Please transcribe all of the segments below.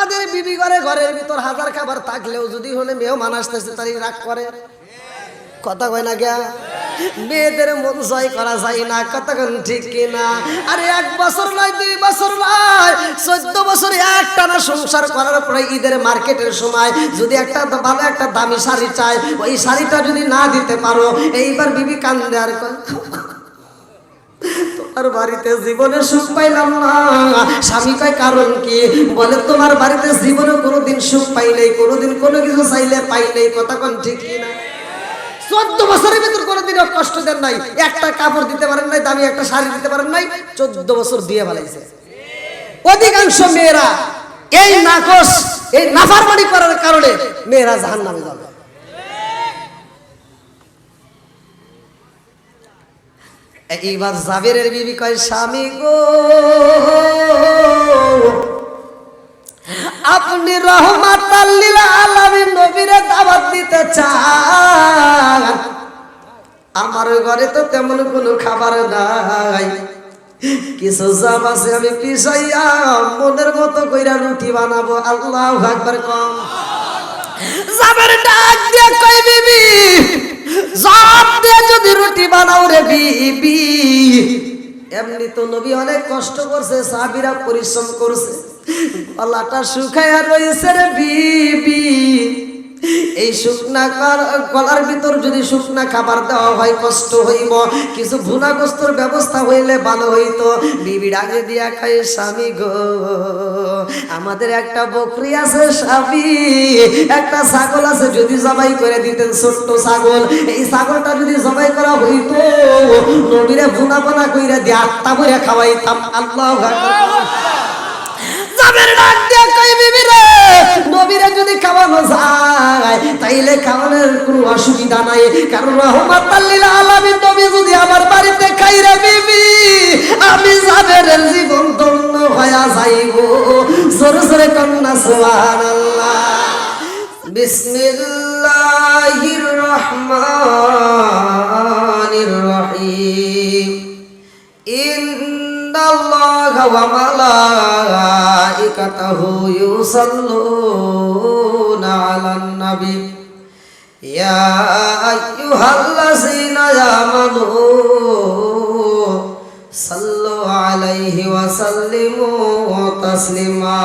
আমাদের বিবি ঘরে ঘরের ভিতর হাজার খাবার থাকলেও যদি হলে মেহমান আসতেছে তারই রাগ করে, কথা কয় না গা? মেয়েদের মন জয় করা যায় না, কথা কোন ঠিক কিনা? আরে 1 বছর নয় 2 বছর নয় 14 বছর একটানা সংসার করার পরে ঈদের মার্কেটের সময় যদি একটা ভালো একটা দামি শাড়ি চায়, ওই শাড়িটা যদি না দিতে পারো, এইবার বিবি কান্দে আর কয় তোমার বাড়িতে জীবনে সুখ পাইলাম না। স্বামী কয় কারণ কি? বলে তোমার বাড়িতে জীবনে কোনোদিন সুখ পাই নাই, কোনোদিন কোনো কিছু চাইলে পাই নাই, কথা কোন ঠিক কিনা? 14 বছরের ভিতর কোনোদিনও কষ্ট দেন নাই, একটা কাপড় দিতে পারেন নাই, দামি একটা শাড়ি দিতে পারেন নাই, 14 বছর বিয়ে ফেলাইছে। অধিকাংশ মেয়েরা এই নাকশ, এই নাফরমানি করার কারণে মেয়েরা জাহান্নামে যাবে। এইবার জাবেরের বিবি কয় স্বামী গো, আপনি রহমাতাল লিল আলামিন নবীরে দাওয়াত দিতে চান, আমার ঘরে তো তেমন কোনো খাবার নাই, কিছু জাম আছে আমি পিছাইয়া মনের মতো কইরা রুটি বানাবো। আল্লাহু আকবার কম। জাবের ডাক দিয়ে কই বিবি, জাম দিয়ে যদি রুটি বানাও রে বিবি, এমনি তো নবী অনেক কষ্ট করছে, সাহাবীরা পরিশ্রম করছে, গলাটা শুকায়া রইছে রে বিবি, এই শুকনা গলার ভিতর যদি শুকনা খাবার দেওয়া হয় কষ্ট হইব, কিছু ভুনা গোস্তর ব্যবস্থা হইলে ভালো হইতো। বিবি ডাকে দিয়া খায় স্বামী গো, আমাদের একটা বকরি আছে স্বামী, একটা ছাগল আছে, যদি জবাই করে দিতেন ছোট্ট ছাগল, এই ছাগলটা যদি জবাই করা হইতো নবীরে ভুনা বানা কইরা দিয়ে আত্মা করে খাওয়াইতাম। আল্লাহু আকবার। জাবের ডাক দিয়া কই বিবি রে, নবীরে যদি খাওয়ানো যায় তাইলে খাওয়ানোর কোনো অসুবিধা নাই, কারণ রহমাতাল লিল আলামিন নবী যদি আমার বাড়িতে খাই রে বিবি, আমি জাবেরের জীবন ধন্য হয়ে যাইব। জোরে জোরে কন্যা সুবহানাল্লাহ। বিসমিল্লাহির রহমানির রহিম। ইন্নাল্লাহা ওয়া মালাইকাতাহু ইউসাল্লুনা আলান নবী ইয়া আইয়ুহাল্লাযীনা আমানু সাল্লু আলাইহি ওয়া সাল্লিমু তাসলিমা।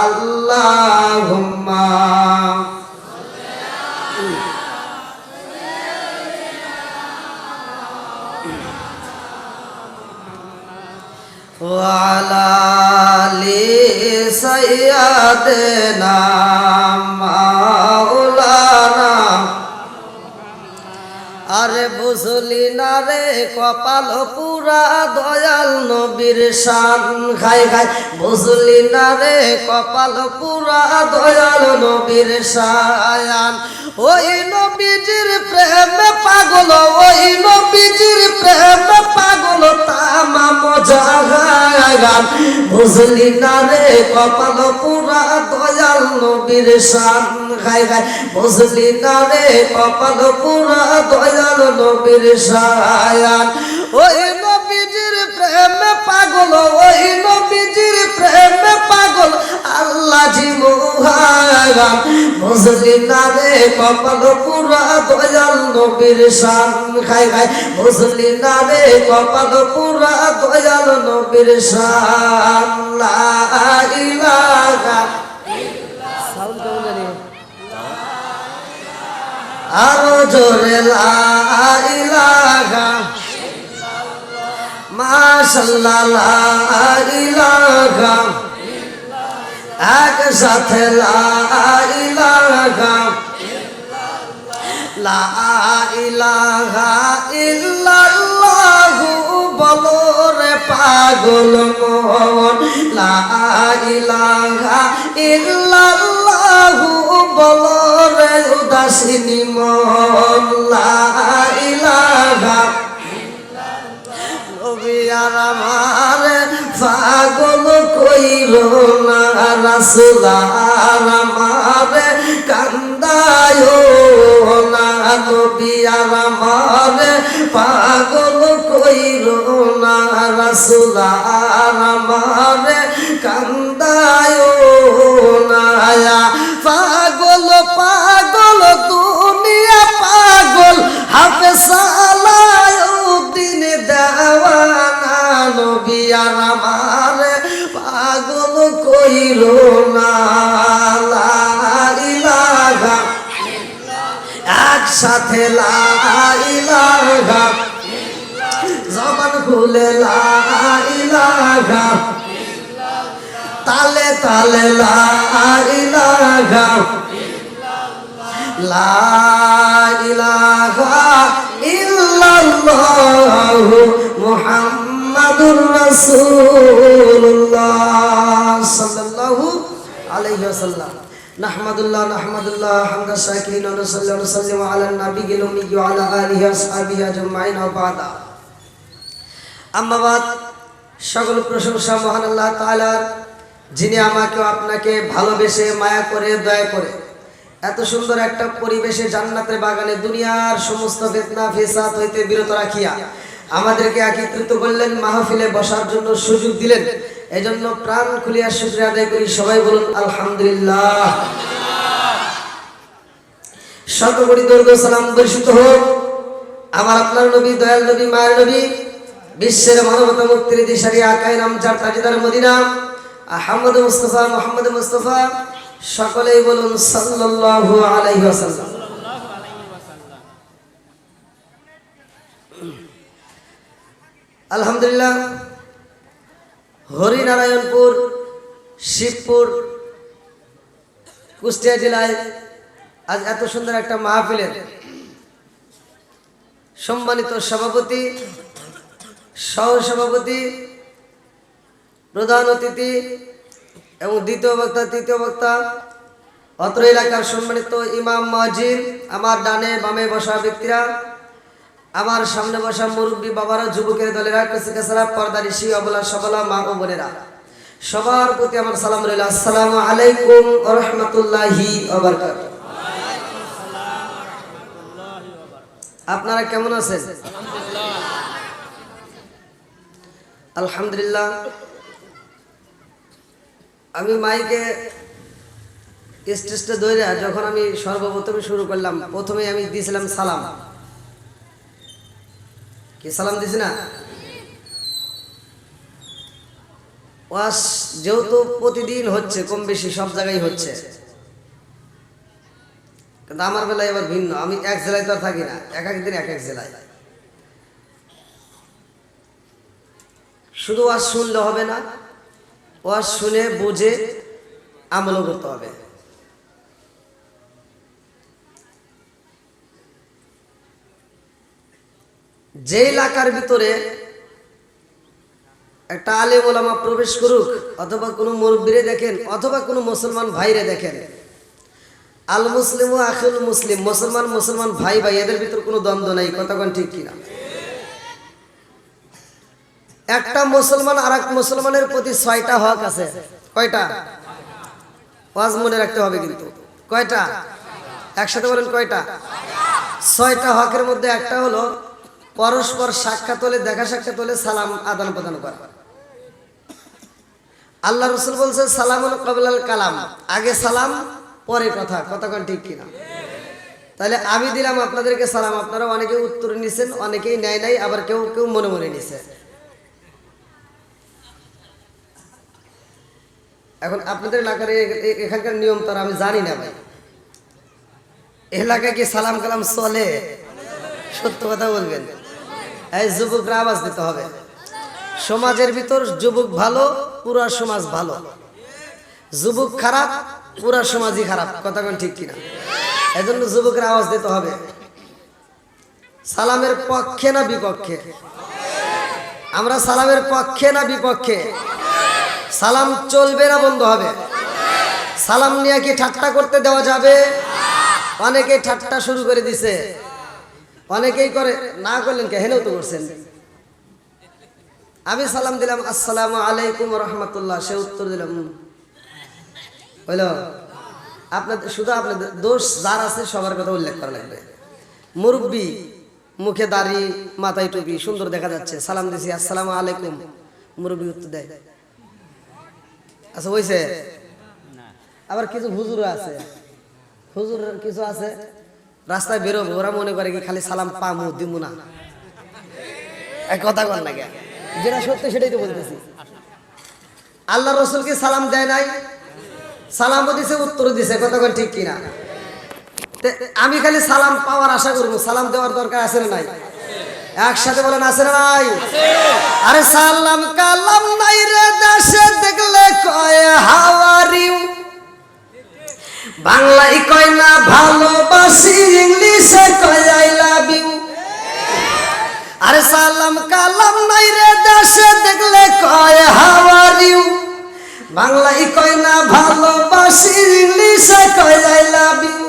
আল্লাহুম্মা ওয়ালা আলি সাইয়্যিদিনা মাওলানা। আরে বুঝলি না রে কপাল পুরা দয়াল নবীর শান, খাই খাই বুঝলি না রে কপাল পুরা দয়াল নবীর শান। ওই নবীজির প্রেমে পাগল, ওই নবীজির প্রেমে পাগল তামাম জাহান। বুঝলি না রে কপাল পুরা দয়াল নবীর শান, খাই খাই বুঝলি না রে কপাল পুরা দয়াল নবীর শান। ওই নবীজির প্রেমে পাগল, ওই নবীজির প্রেমে পাগল আল্লাহ জি মুহারাম। বুঝলি না রে কপাল পুরা দয়াল নবীর শান, খাই খাই বুঝলি না রে কপাল পুরা দয়াল নবীর শান। লা ইলাহা সাউন্ড কেমন জানি আরো জোরে লা ইলাহা মাশাআল্লাহ লা ইলাহা একসাথে লা ইলাহা লা ইলাহা ইল্লাল্লাহু বলো রে পাগল মন। লা ইলাহা ইল্লাল্লাহু বলো রে উদাসিনী মন। লা ইলাহা নবী আর আমার পাগল কইল না, রাসূল আর আমার কান্দায় না, নবী আর আমার পাগল কইল না, রাসূল আর আমার কান্দায় কইল না লা ইলাহা একসাথে লা ইলাহা জবান খুলে লা ইলাহা তালে তালে লা ইলাহা লা ইলাহা ইল্লাল্লাহু মুহাম্মাদুর রাসূলুল্লাহ সাল্লাল্লাহু আলাইহি ওয়াসাল্লাম। নাহমাদুল্লাহ হামদা শাকিরিন ওয়া সাল্লাল্লাহু আলা নাবিয়িল উম্মি ওয়া আলা আলিহি ওয়া সাহবিহি আজমাইন ওয়া বাদা। আম্মা বাদ, সকল প্রশংসা মহান আল্লাহ তাআলার, যিনি আমাকে আপনাকে ভালোবেসে মায়া করে দয়া করে এত সুন্দর একটা পরিবেশে জান্নাতের বাগানে দুনিয়ার সমস্ত ফিতনা ফিসাদ হইতে বিরত রাখিয়া আমাদেরকে একত্রিত করলেন, মাহফিলে বসার জন্য সুযোগ দিলেন। এজন্য প্রাণ খুলিয়া শুকরিয়া আদায় করি। সবাই বলুন আলহামদুলিল্লাহ। শতকোটি দরুদ ও সালাম বর্ষিত হোক আমার আপনার নবী, দয়াল নবী, মায়ের নবী, বিশ্বের মানবতা মুক্তির দিশারি আকায়ে নামজার তাজদার মদিনা আহমদ মুস্তাফা মুহাম্মদ মুস্তাফা, সকলেই বলুন সাল্লাল্লাহু আলাইহি ওয়াসাল্লাম। আলহামদুলিল্লাহ, হরিনারায়ণপুর, শিবপুর, কুষ্টিয়া জেলায় আজ এত সুন্দর একটা মাহফিলের সম্মানিত সভাপতি, সহসভাপতি, প্রধান অতিথি এবং দ্বিতীয় বক্তা, তৃতীয় বক্তা, অত্র এলাকার সম্মানিত ইমাম মুয়াজ্জিন, আমার ডানে বামে বসা ব্যক্তিরা, আমার সামনে বসা মুরব্বী বাবারা, যুবকের দলেরা, কেসারা, পর্দারিশি, অবলা সবলা মা ও বোনেরা, সবার প্রতি আমার সালাম রইল। আসসালামু আলাইকুম ওয়া রাহমাতুল্লাহি ওয়া বারাকাতুহু। আপনারা কেমন আছেন? আলহামদুলিল্লাহ। আমি মাইকে স্টেজটা ধরে যখন আমি সর্বপ্রথমে শুরু করলাম, প্রথমে আমি দিয়েছিলাম সালাম। কি সালাম দিছি না? ওয়াজ যেহেতু প্রতিদিন হচ্ছে, কম বেশি সব জায়গায় হচ্ছে, কিন্তু আমার বেলায় এবার ভিন্ন। আমি এক জেলায় তো আর থাকি না, এক এক দিন এক এক জেলায়। শুধু ওয়াজ শুনলে হবে না, ওয়াজ শুনে বুঝে আমলও করতে হবে। যে এলাকার ভিতরে একটা আলেম ওলামা প্রবেশ করুক, অথবা কোনো মুরব্বিরে দেখেন, অথবা কোনো মুসলমান ভাইরে দেখেন, আল মুসলিম ও আখিল মুসলিম, মুসলমান মুসলমান ভাই ভাই, এদের ভিতর কোনো দ্বন্দ্ব নাই। কথা কোন ঠিক কিনা? একটা মুসলমান আর এক মুসলমানের প্রতি 6টা হক আছে। কয়টা? ওয়াজ মনে রাখতে হবে কিন্তু। কয়টা? একসাথে বলেন কয়টা? 6টা হকের মধ্যে একটা হলো পরস্পর সাক্ষাৎ হলে, দেখা সাক্ষাৎ হলে সালাম আদান প্রদান করা। আল্লাহ রাসূল বলছেন সালামুন ক্বাবলাল কালাম, আগে সালাম পরে কথা। কথা কোন ঠিক কিনা? তাহলে আমি দিলাম আপনাদেরকে সালাম, আপনারা অনেকে উত্তর নিছেন, অনেকেই নেয় নাই, আবার কেউ কেউ মনে মনে নিছে। এখন আপনাদের এলাকার এখানকার নিয়ম তো আমি জানি না ভাই, এলাকায় কি সালাম কালাম চলে? সত্য কথা বলবেন। এই যুবকরা আওয়াজ দিতে হবে। সমাজের ভিতর যুবক ভালো, পুরা সমাজ ভালো। যুবক খারাপ, পুরা সমাজই খারাপ। কথা কোন ঠিক কিনা? এজন্য যুবকরা আওয়াজ দিতে হবে। সালামের পক্ষে না বিপক্ষে? আমরা সালামের পক্ষে না বিপক্ষে? সালাম চলবে না বন্ধ হবে? সালাম নিয়ে কি ঠাট্টা করতে দেওয়া যাবে? অনেকেই ঠাট্টা শুরু করে দিছে, অনেকেই করে। না করলেন কে? হেনেও তো করছেন। আমি সালাম দিলাম আসসালামু আলাইকুম ওয়া রাহমাতুল্লাহ, সে উত্তর দিলাম হইল। আপনাদের শুধু আপনাদের দোষ যার আছে সবার কথা উল্লেখ করা লাগবে। মুরব্বী, মুখে দাড়ি, মাথায় টুপি, সুন্দর দেখা যাচ্ছে, সালাম দিছি আসসালামু আলাইকুম, মুরব্বী উত্তর দেয় আচ্ছা হইছে। আবার কিছু হুজুর আছে, হুজুর কিছু আছে রাস্তায় বেরোবো, ওরা মনে করে কি খালি সালাম পামু দিমু না। এক কথা কর না, যেটা সত্য সেটাই তো বলতেছি। আল্লাহ রসুলকে সালাম দেয় নাই? সালামও দিছে, উত্তর দিছে, কতক্ষণ ঠিক কিনা? আমি খালি সালাম পাওয়ার আশা করবো, সালাম দেওয়ার দরকার আছে না নাই? একসাথে বলেন আছে না নাই? আরে সালাম কালাম নাই রে দেশে, দেখলে কয় হাউ আর ইউ, বাংলায় কয় না ভালোবাসি, ইংলিশে কয় আই লাভ ইউ। আরে সালাম কালাম নাই রে দেশে, দেখলে কয় হাউ আর ইউ, বাংলায় কয় না ভালোবাসি, ইংলিশে কয় আই লাভ ইউ।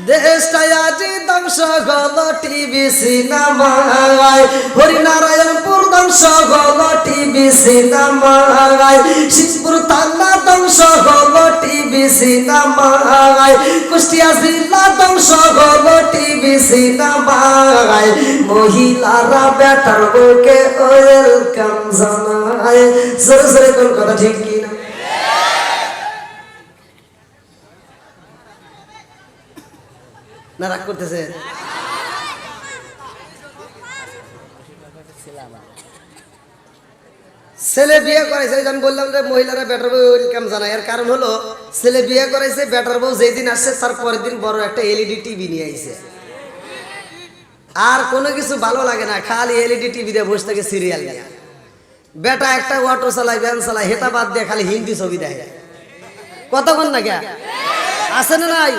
দেশটা আজি ধ্বংস গল টিভি সিনেমায়, হরিনারায়ণপুর ধ্বংস গল টিভি সিনেমায়, শিবপুর থানা ধ্বংস গল টিভি সিনেমায়, কুষ্টিয়া জেলা ধ্বংস গল টিভি সিনেমায়, মহিলারা বেটার বউকে ওয়েলকাম জানায়। সরে সরে কোন কথা ঠিক কিনা? না রাগ করতেছে? ছেলে বিয়ে করাইছে, আমি বললাম যে মহিলারা বেটার বউ ওয়েলকাম জানায়, এর কারণ হলো ছেলে বিয়ে করাইছে, বেটার বউ যেই দিন আসছে তার পরের দিন বড় একটা এলইডি টিভি নিয়ে আইছে। আর কোনো কিছু ভালো লাগে না, খালি এলইডি টিভি দিয়ে বসে থাকে সিরিয়াল নিয়ে। বেটা একটা অটো চালায়, ভ্যান চালায়, হেতা বাদ দিয়ে খালি হিন্দি ছবি দেখে। কতক্ষণ না কে আছে না নাই?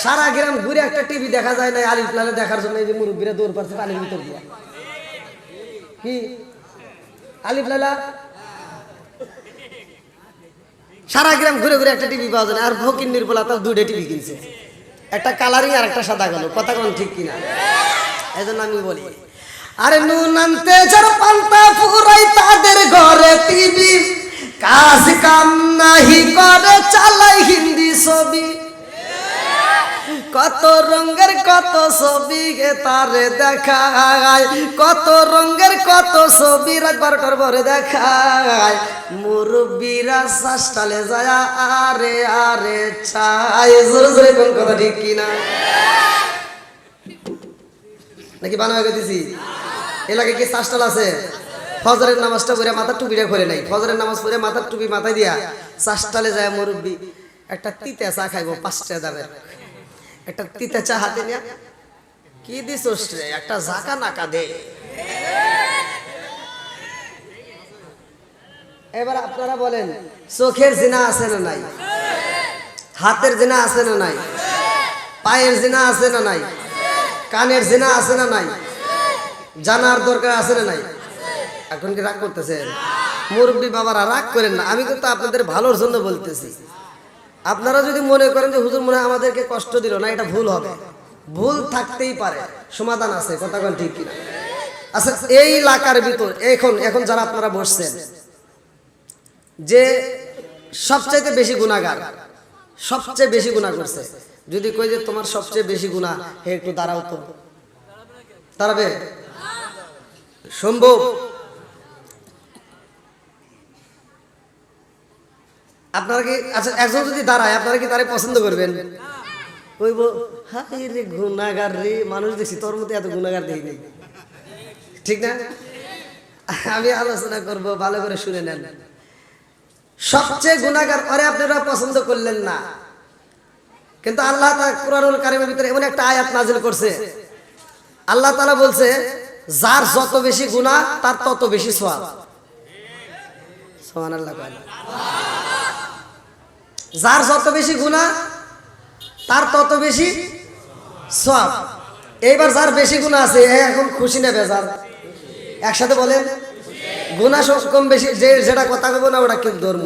সারা গ্রাম ঘুরে একটা টিভি দেখা যায় না, আলিফ লালে দেখার জন্য এই যে মুরব্বীরা দৌড় পাচ্ছে পানির ভিতর দিয়ে। কি আলিফ লালা? সারা গ্রাম ঘুরে ঘুরে একটা টিভি পাওয়া যায় না। আর ফকির নির্বলা তার দুটো টিভি কিনছে, একটা কালারিং আর একটা সাদা কালো। কথা কোন ঠিক কিনা? এই জন্য আমি বলি, আরে নুন আনতে যারা পান্তা ফুরাই তাদের ঘরে টিভি, কাজ কাম নাহি করে চালাই হিন্দি ছবি। কত রঙের কত ছবি গে তারে দেখায়, কত রঙের কত ছবি রাত 12টার পরে দেখায়, মুরব্বীরা শাসটালে যায় আরে আরে চাই। জোরে জোরে কোন কথা ঠিক কিনা? নাকি বানা হয়ে গেছি? এলাকায় কি শাসটাল আছে? ফজরের নামাজটা পড়ে মাথার টুপিটা করে নাই, ফজরের নামাজ পড়ে মাথার টুপি মাথায় দিয়া শাসটালে যায় মুরব্বী, একটা তিতা চা খাইবো 5 টাকা দামের, একটা তিতা চা হাতে নিয়ে কি দিছস রে, একটা জাকা নাকা দে। এবার আপনারা বলেন, চোখের জিনা আছে না নাই? হাতের জিনা আছে না নাই? পায়ের জিনা আছে না নাই? কানের জিনা আছে না নাই? জানার দরকার আছে না নাই? এখন কি রাগ করতেছেন? মুরব্বী বাবারা রাগ করেন না, আমি কিন্তু আপনাদের ভালোর জন্য বলতেছি। আপনারা যদি মনে করেন যে হুজুর মনে হয় আমাদেরকে কষ্ট দিল না, এটা ভুল হবে। ভুল থাকতেই পারে, সমাধান আছে। কথা কোন ঠিক কিনা? আচ্ছা, এই এলাকার ভিতর এখন যারা আপনারা বসছেন, যে সবচেয়ে বেশি গুনাহগার, সবচেয়ে বেশি গুনাহ করছে, যদি কই যে তোমার সবচেয়ে বেশি গুনাহ, হে একটু দাঁড়াও তো। দাঁড়াবে? সম্ভব? আপনারা কি, আচ্ছা একজন যদি দাঁড়ায় আপনারা কি তারে পছন্দ করবেন? কইব হাই রে গুনাহগার রে, মানুষ দেখছি তোর মধ্যে এত গুনাহগার দেখি নাই। ঠিক না? আমি আলোচনা করব, ভালো করে শুনে নেন। সবচেয়ে গুনাহগার আরে আপনারা পছন্দ করলেন না, কিন্তু আল্লাহ তাআলা কুরআনুল কারীমের ভিতরে এমন একটা আয়াত নাযিল করছে। আল্লাহ তাআলা বলছে, যার যত বেশি গুনাহ তার তত বেশি সওয়াব। সুবহানাল্লাহ। যার যত বেশি গুনাহ তার তত বেশি সওয়াব। এইবার যার বেশি গুনাহ আছে এখন খুশি না বেজার? একসাথে বলেন। গুনাহ কম বেশি, যেটা কথা বলবো না ওটা কিন্তু ধর্ম।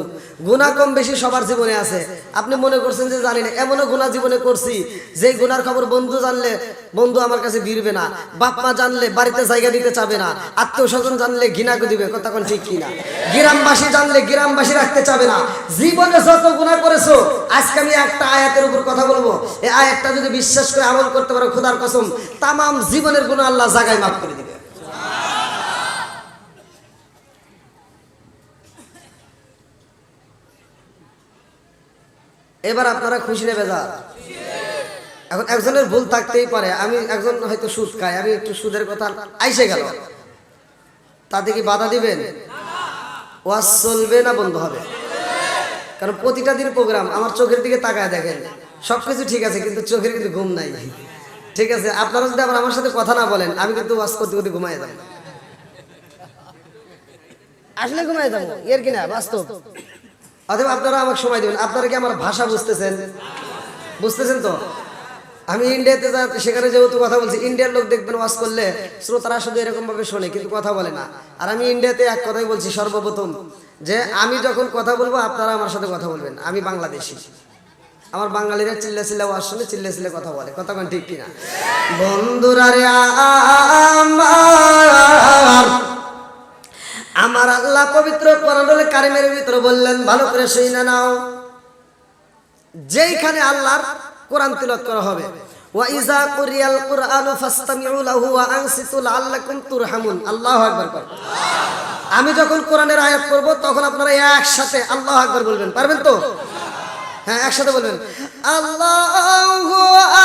গুনাহ কম বেশি সবার জীবনে আছে। আপনি মনে করছেন যে জানি না, এমনও গুনাহ জীবনে করছি যে গুনার খবর বন্ধু জানলে বন্ধু আমার কাছে ভিড়বে না, বাপ মা জানলে বাড়িতে জায়গা দিতে চাবে না, আত্মীয় স্বজন জানলে ঘৃণা দিবে। কথা কোন ঠিক কিনা? গ্রামবাসী জানলে গ্রামবাসী রাখতে চাবে না। জীবনে যত গুনাহ করেছো, আজকে আমি একটা আয়াতের উপর কথা বলবো, এই আয়াতটা যদি বিশ্বাস করে আমল করতে পারো, খোদার কসম তামাম জীবনের গুনাহ আল্লাহ জায়গায় মাফ করে দিবে। এবার আপনারা খুশি নেবে যা? এখন একজনের ভুল থাকতেই পারে। আমি একজন হয়তো সুদ খায়, আমি একটু সুদের কথা আইসে গেল, তাতে কি বাধা দিবেন? ওয়াজ চলবে না বন্ধ হবে? কারণ প্রতিটা দিন প্রোগ্রাম, আমার চোখের দিকে তাকায় দেখেন, সবকিছু ঠিক আছে কিন্তু চোখের কিন্তু ঘুম নাই। ঠিক আছে, আপনারা যদি আবার আমার সাথে কথা না বলেন আমি কিন্তু ওয়াজ করতে করতে ঘুমাই যাবো, আসলে ঘুমাই যাবো, এর কিনা বাস্তব। অথবা আপনারা আমাকে সময় দেবেন। আপনারা কি আমার ভাষা বুঝতেছেন? বুঝতেছেন তো? আমি ইন্ডিয়াতে সেখানে যেহেতু কথা বলছি, ইন্ডিয়ার লোক দেখবেন ওয়াজ করলে শ্রোতারা শুধু এরকম ভাবে শোনে কিন্তু কথা বলে না। আর আমি ইন্ডিয়াতে এক কথাই বলছি সর্বপ্রথম, যে আমি যখন কথা বলবো আপনারা আমার সাথে কথা বলবেন। আমি বাংলাদেশি, আমার বাঙালিরা চিল্লা চিল্লা ওয়াজ শুনে চিল্লা চিল্লা কথা বলে, কথা কোন ঠিক কিনা? বন্ধুরা রে আমার আল্লাহ পবিত্র কোরআনুল কারীমের ভিতরে বললেন, ভালো করে শুনে নাও, যেইখানে আল্লাহর কোরআন তিলাওয়াত করা হবে, ওয়া ইযা কুরিয়াল কুরআনু ফাসতামিউ লাহু ওয়া আনসিতু লাআল্লাকুম তুরহামুন। আল্লাহু আকবার। আমি যখন কোরআনের আয়াত পড়ব তখন আপনারা একসাথে আল্লাহু আকবার বলবেন, পারবেন তো? হ্যাঁ, একসাথে বলবেন আল্লাহু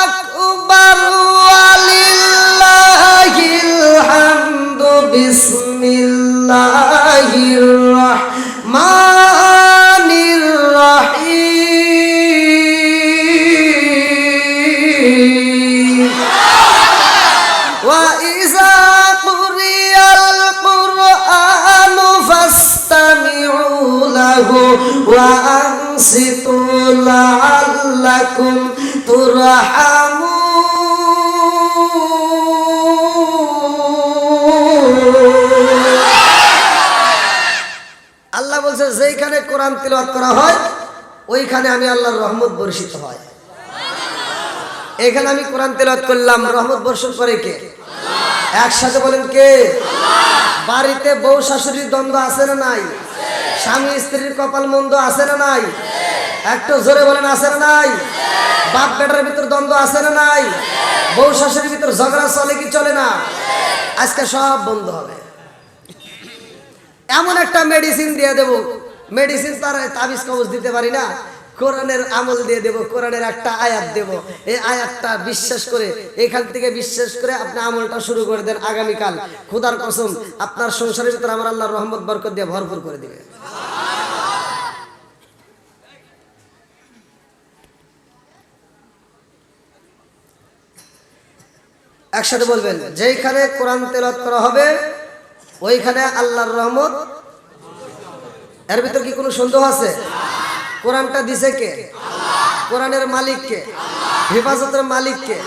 আকবার ওয়া লিল্লাহিল হামদু বিসমিল্লাহির রাহমানির রাহিম। ওয়া ইযা কুরিয়াল কুরআনু ফাসতামিউ লাহু ওয়া আনসিতু লাআল্লাকুম তুরহামুন। আল্লাহ বলছে যেইখানে কোরআন তিলাওয়াত করা হয় ওইখানে আমি আল্লাহর রহমত বর্ষিত হয়। এখানে আমি কোরআন তিলাওয়াত করলাম, রহমত বর্ষণ করে কে? একসাথে বলেন কে? বাড়িতে বউ শাশুড়ির দ্বন্দ্ব আছে না নাই? স্বামী স্ত্রীর কপাল মন্দ আছে না নাই? একটু জোরে বলেন, আছে না নাই? বাপ বেটার ভিতর দ্বন্দ্ব আছে না নাই? বউ শাশুড়ির ভিতর ঝগড়া চলে কি চলে না? আজকে সব বন্ধ হবে। এমন একটা মেডিসিন দিয়ে দেব, মেডিসিন তার তাবিজ কবজ দিতে পারি না, কোরআনের আমল দিয়ে দেব, কোরআনের একটা আয়াত দেব। এই আয়াতটা বিশ্বাস করে, এখান থেকে বিশ্বাস করে আপনি আমলটা শুরু করে দেন, আগামীকাল খোদার কসম আপনার সংসারের ভিতরে আমার আল্লাহর রহমত বরকত দিয়ে ভরপুর করে দিবে। একসাথে বলবেন, যেইখানে কোরআন তেলাওয়াত করা হবে ওইখানে আল্লাহর রহমত। এর ভিতর কি কোনো সন্দেহ আছে? কোরআনটা দিছে কে? কোরআনের মালিক কে? হেফাজতের মালিক কে?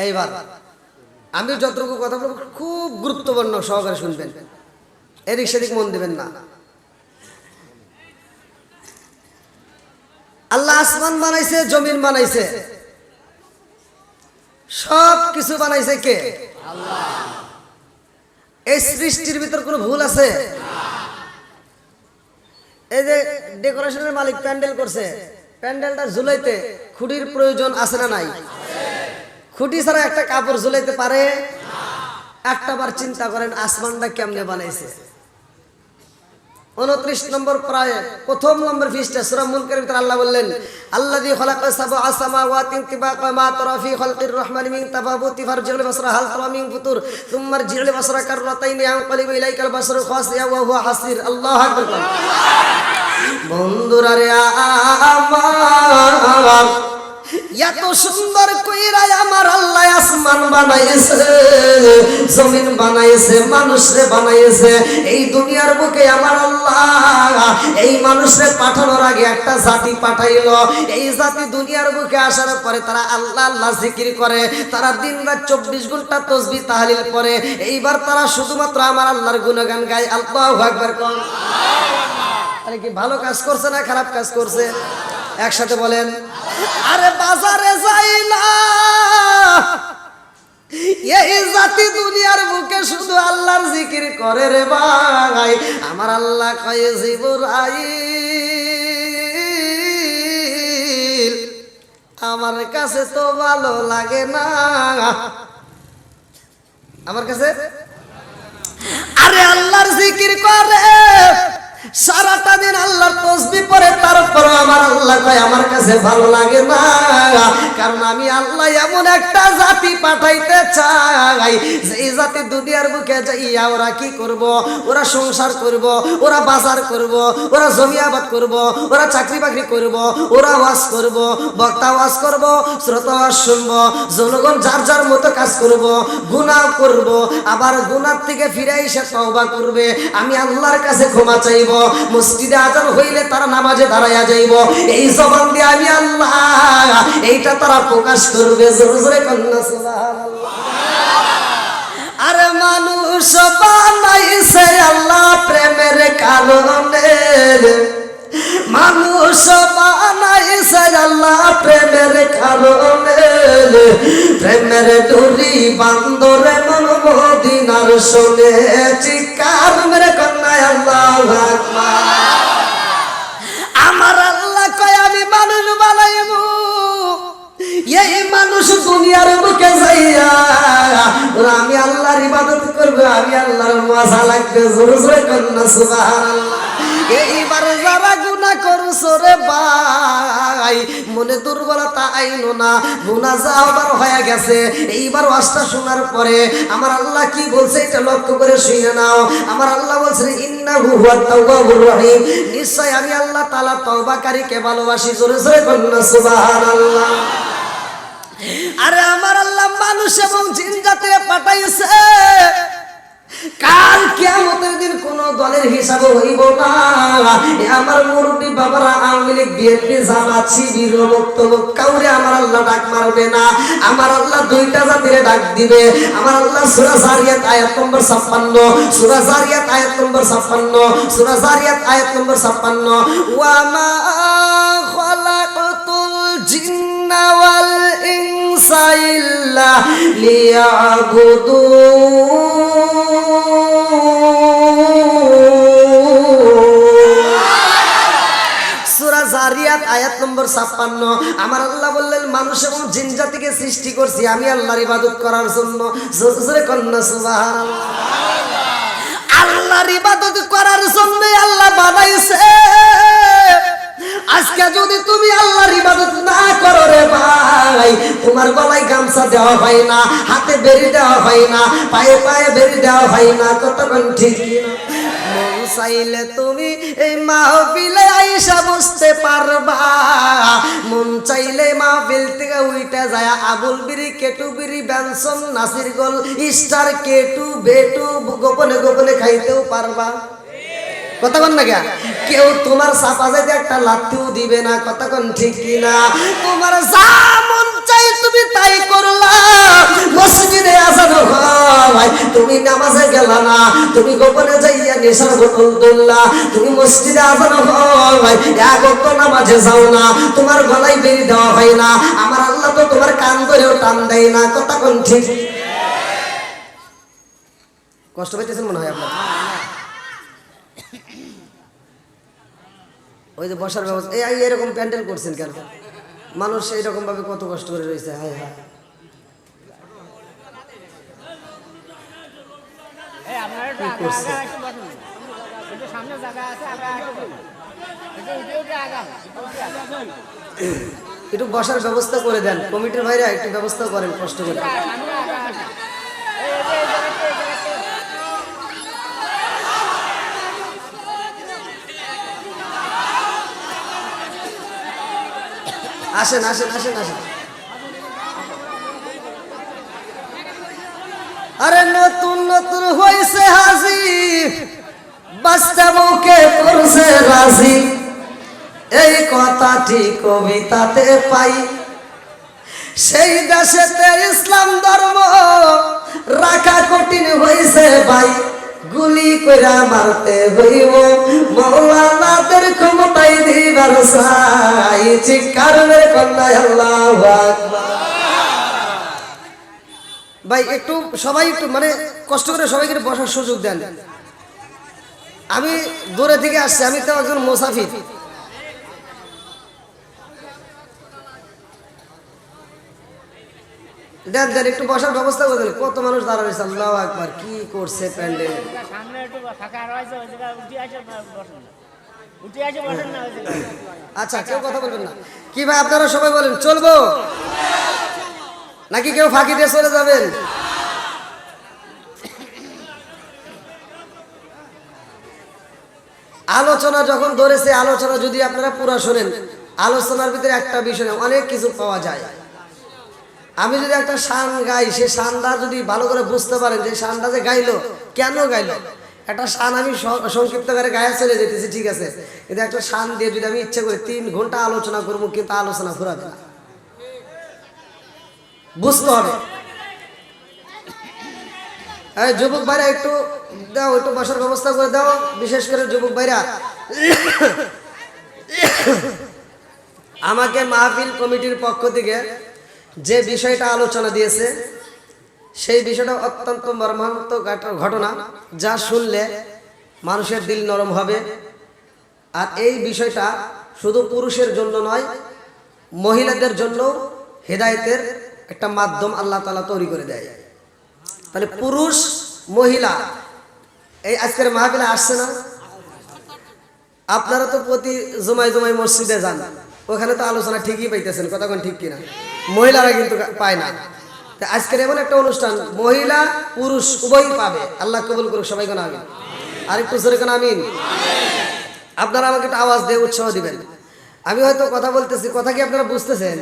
এইবার আমি যতটুকু কথা বলবো খুব গুরুত্বপূর্ণ, সহকারে শুনবেন, এদিক সেদিক মন দেবেন না। আল্লাহ আসমান বানাইছে, জমিন বানাইছে, সব কিছু বানাইছে কে? আল্লাহ। এই সৃষ্টির ভিতর কোনো ভুল আছে? এই যে ডেকোরেশনের মালিক প্যান্ডেল করছে, প্যান্ডেলটা ঝুলাইতে খুঁটির প্রয়োজন আছে না নাই? খুঁটি ছাড়া একটা কাপড় ঝুলাইতে পারে? একটা বার চিন্তা করেন আসমানটা কেমনে বানাইছে। 29 নম্বর প্রায় প্রথম নম্বর পৃষ্ঠা সূরা মুনকারের ভিতরে আল্লাহ বললেন, আল্লাযী খালাকা সাবআ সামাওয়াতি তিবাকা মা তারা ফি খালকির রহমানি মিন তাফাবুতি ফারজিউল বাসরা হাল তারা মিন ফুতুর সুম্মা রজিউল বাসরা কাররাতাইনি আনকালিবু ইলাইকাল বাসরু খাসিয়া ওয়া হুয়া হাসির। আল্লাহু আকবার। বন্ধুরা রে আমার, এত সুন্দর কইরা আমার আল্লাহ আসমান বানাইছে, জমিন বানাইছে, মানুষরে বানাইছে। এই দুনিয়ার বুকে আমার আল্লাহ এই মানুষরে পাঠানোর আগে একটা জাতি পাঠাইলো। এই জাতি দুনিয়ার বুকে আসার পরে তারা আল্লাহ আল্লাহ জিকির করে, তারা দিনরাত 24 ঘন্টা তাসবিহ তাহলিল করে। এইবার তারা শুধুমাত্র আমার আল্লাহর গুণগান গায়। আল্লাহু আকবার কোন। আরে কি ভালো কাজ করছে না খারাপ কাজ করছে? একসাথে বলেন, আরে বাজারে যাই না, এই জাতি দুনিয়ার বুকে শুধু আল্লাহর জিকির করে রে ভাই। আমার আল্লাহ কয় জিবরাইল আমার কাছে তো ভালো লাগে না, আমার কাছে। আরে আল্লাহর জিকির করে সারাটা দিন আল্লাহর তাসবিহ পড়ে, তারপর আমার আল্লাহ কয় আমার কাছে কাছে ভালো লাগে না, কারণ আমি আল্লাহ এমন একটা জাতি পাঠাইতে চাই যেই জাতি দুনিয়ার বুকে যাইয়া ওরা কি করব, ওরা সংসার করব, ওরা বাজার করব, ওরা জমি আবাদ করব, ওরা চাকরি বাকরি করব, ওরা ওয়াজ করব, বক্তা ওয়াজ করব, শ্রোতা ওয়াজ শুনবো, জনগণ যার যার মতো কাজ করব, গুনাহ করব, আবার গুনাহ থেকে ফিরে এসে তওবা করবে। আমি আল্লাহর কাছে ক্ষমা চাইব, মসজিদে আজান হইলে তারা নামাজে দাঁড়াইয়া যাইব, এই জবান দিয়ে আমি আল্লাহ এইটা তারা প্রকাশ করবে। জোরে জোরে কন্যা সুবহানাল্লাহ। আরে মানুষ বানাইছে আল্লাহ প্রেমের কারণে, মানুষ বানাইছে আল্লাহ প্রেমের কারণে, প্রেমের ডুরি বান্দরে মন মদিনার শোনে, চিৎকার মেরে কন্যায় আল্লাহু আকবার। আমার আল্লাহ কয় আমি মানুষ বানাইবো, এই মানুষ দুনিয়ার বুকে যাইয়া ওরা আমি আল্লাহর ইবাদত করবে, আমি আল্লাহর মজা লাগবে। জোরে জোরে কন্যা সুবহানাল্লাহ। এইবার যারা গুনাহ করছো রে ভাই, মনে দুর্বলতা আইনো না, গুনাহ যা হবার হয়ে গেছে। এইবার ওয়াজটা শোনার পরে আমার আল্লাহ কি বলছে এটা লক্ষ্য করে শুনে নাও। আমার আল্লাহ বলছে ইন্নাহু হুয়াত তাওয়াবুর রহিম, নিশ্চয় আমি আল্লাহ তাআলা তওবাকারীকে ভালোবাসি। জোরে জোরে কন্যা সুবহানাল্লাহ। আরে আমার আল্লাহ মানুষ এবং জিন জাতি পাঠাইছে, কাল কিয়ামতের দিন কোন দলের হিসাব হইব না। আমার মুরব্বি বাবারা আওয়ামী লীগ বিএনপি জামাত শিবির বক্তব্য কাউরে আমার আল্লাহ ডাক মারবে না। আমার আল্লাহ দুইটা জাতির ডাক দিবে। আমার আল্লাহ সূরা জারিয়াত আয়াত নম্বর 56, সূরা জারিয়াত আয়াত নম্বর 56, সূরা জারিয়াত আয়াত নম্বর 56, ওয়া মা খালাকাতুল জিন্না ওয়াল ইনসা ইল্লা লিয়াবুদুন। সূরা জারিয়াত আয়াত নম্বর 56। আমার আল্লাহ বললেন মানুষ এবং জিন জাতিকে সৃষ্টি করছি আমি আল্লাহর ইবাদত করার জন্য। জোরে কন্যা সুবহানাল্লাহ। আল্লাহর ইবাদত করার জন্য আল্লাহ বানাইছে। আজকে যদি তুমি আল্লাহর ইবাদত না করো রে ভাই, তোমার গলায় গামছা দেওয়া হয় না, হাতে বেরি দেওয়া হয় না, পায়ে পায়ে বেরি দেওয়া হয় না। কতক্ষণ ঠিক কিনা? মন চাইলে তুমি এই মাহফিলে আইসা বসতে পারবা, মন চাইলে মাহফিল থেকে উইটা যায় আবুল বিড়ি, কেটু বিড়ি, বেনসন, নাসির গোল, স্টার, কেটু, বেটু গোপনে গোপনে খাইতেও পারবা। কতক্ষণ না কেউ তোমার চাপা যাইতে একটা লাথিও দিবে না। কতক্ষণ ঠিক কিনা? তোমার যা মন চাই তুমি তাই করলা। মসজিদে আজান হয় তুমি নামাজে গেলা না, তুমি গোপনে যাইয়া নেশার বোতল তুললা। তুমি মসজিদে আজান হয় এক ওয়াক্ত নামাজে যাও না, তোমার গলায় বেরি দেওয়া হয় না। আমার আল্লাহ তো তোমার কান ধরেও টান দেয় না। কতক্ষণ ঠিক? কষ্ট পাইতেছেন মনে হয় আপনার? ওই যে বসার ব্যবস্থা এরকম প্যান্ডেল করছেন কেন? মানুষ এইরকম ভাবে কত কষ্ট করে রয়েছে। হায় হায়, একটু বসার ব্যবস্থা করে দেন কমিটির ভাইরা, একটু ব্যবস্থা করেন কষ্ট করে। আসেন আসেন আসেন আসেন। আরে নতুন নতুন হয়েছে হাজি, বাস্তবকে করছে রাজি, এই কথাটি কবিতাতে পাই। সেই দেশেতে ইসলাম ধর্ম রাখা কঠিন হয়েছে ভাই, গুলি কইরা মারতে হইব মৌলানাদের ক্ষমতায় দিবার চাই। চিৎকার মেরে কন্যায় আল্লাহু আকবার। ভাই একটু সবাই একটু মানে কষ্ট করে সবাইকে বসার সুযোগ দেন। আমি দূরে থেকে আসছি, আমি তো একজন মুসাফির। দেন দেন একটু বসার ব্যবস্থা করে দেন। কত মানুষ দাঁড়া রয়েছে, আল্লাহু আকবার। কি করছে প্যান্ডেল। আচ্ছা কেউ কথা বলবেন না। কি ভাই আপনারা সবাই বলেন চলবো নাকি কেউ ফাঁকি দিয়ে চলে যাবেন? আলোচনা যখন ধরেছে, আলোচনা যদি আপনারা পুরো শোনেন, আলোচনার ভিতরে একটা বিষয় অনেক কিছু পাওয়া যায়। আমি যদি একটা শান গাই, সে শানটা যদি ভালো করে বুঝতে পারেন যে শানটা যে গাইলো কেন গাইলো, একটা শান আমি সংক্ষিপ্ত করে গায়ে চলে যেতেছি, ঠিক আছে, কিন্তু একটা শান দিয়ে যদি আমি ইচ্ছা করি 3 ঘন্টা আলোচনা করবো, কিন্তু আলোচনা ফুরাবে না, বুঝতে হবে। যুবক ভাইরা একটু দাও, একটু বসার ব্যবস্থা করে দাও, বিশেষ করে যুবক ভাইরা। আমাকে মাহফিল কমিটির পক্ষ থেকে যে বিষয়টা আলোচনা দিয়েছে, সেই বিষয়টা অত্যন্ত মর্মান্তিক ঘটনা, যা শুনলে মানুষের দিল নরম হবে। আর এই বিষয়টা শুধু পুরুষের জন্য নয়, মহিলাদের জন্য হেদায়েতের একটা মাধ্যম আল্লাহ তাআলা তৈরি করে দেয়। তাহলে পুরুষ মহিলা এই আজকের মাহফিলে আসছে না? আপনারা তো প্রতি জুমায় জুমায় মসজিদে যান, ওখানে তো আলোচনা ঠিকই পাইতেছেন, কথা কোন ঠিক কিনা? মহিলারা কিন্তু পায় না। আজকের এমন একটা অনুষ্ঠান মহিলা পুরুষ উভয়ই পাবে। আল্লাহ কবুল করুক, সবাই কোন আমিন। আর একটু জোরে কোন আমিন। আপনারা আমাকে একটা আওয়াজ দিয়ে উৎসাহ দিবেন। আমি হয়তো কথা বলতেছি, কথা কি আপনারা বুঝতেছেন?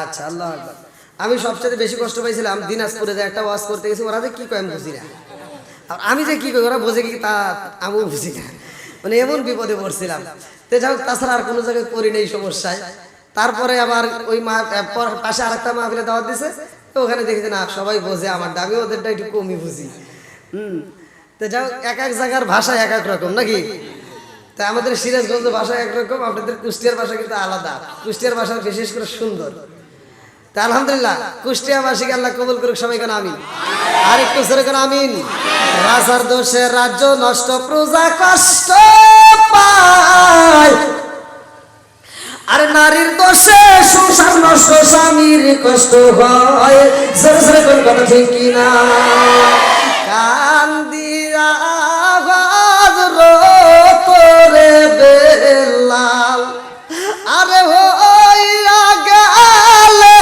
আচ্ছা, আল্লাহ আকবার। আমি সবচেয়ে বেশি কষ্ট পাইছিলাম দিনাজপুরে, যে একটা ওয়াজ করতে গেছি, ওরা যে কি কয় আমি বুঝি না, আর আমি যে কি কই ওরা বোঝে কি তা আমিও বুঝি না, মানে এমন বিপদে পড়ছিলাম। তো যাই হোক, তাছাড়া আর কোনো জায়গায় করি নেই সমস্যায়। তারপরে আবার ওই পাশে আরেকটা মাহফিলে দাওয়াত দিছে, তো ওখানে দেখি না সবাই বোঝে আমার দামি, ওদেরটা একটু কমই বুঝি। তো যাই হোক, এক এক জায়গার ভাষা এক এক রকম নাকি? তা আমাদের সিরাজগঞ্জের ভাষা একরকম, আপনাদের কুষ্টিয়ার ভাষা কিন্তু আলাদা। কুষ্টিয়ার ভাষা বিশেষ করে সুন্দর। তা আলহামদুলিল্লাহ, কুষ্টিয়াবাসীকে আল্লাহ কবুল করুক, সবাই কেন আমিন। আর একটু জোরে কেন আমিন। রাজার দোষে রাজ্য নষ্ট, প্রজা কষ্ট পায়, আর নারীর দোষে সংসার নষ্ট, স্বামীর কষ্ট হয়। জোরে জোরে কোন কথা ঠিক কিনা? কান দিয়া তোরে বেলাল, আরে হইয়া গেলে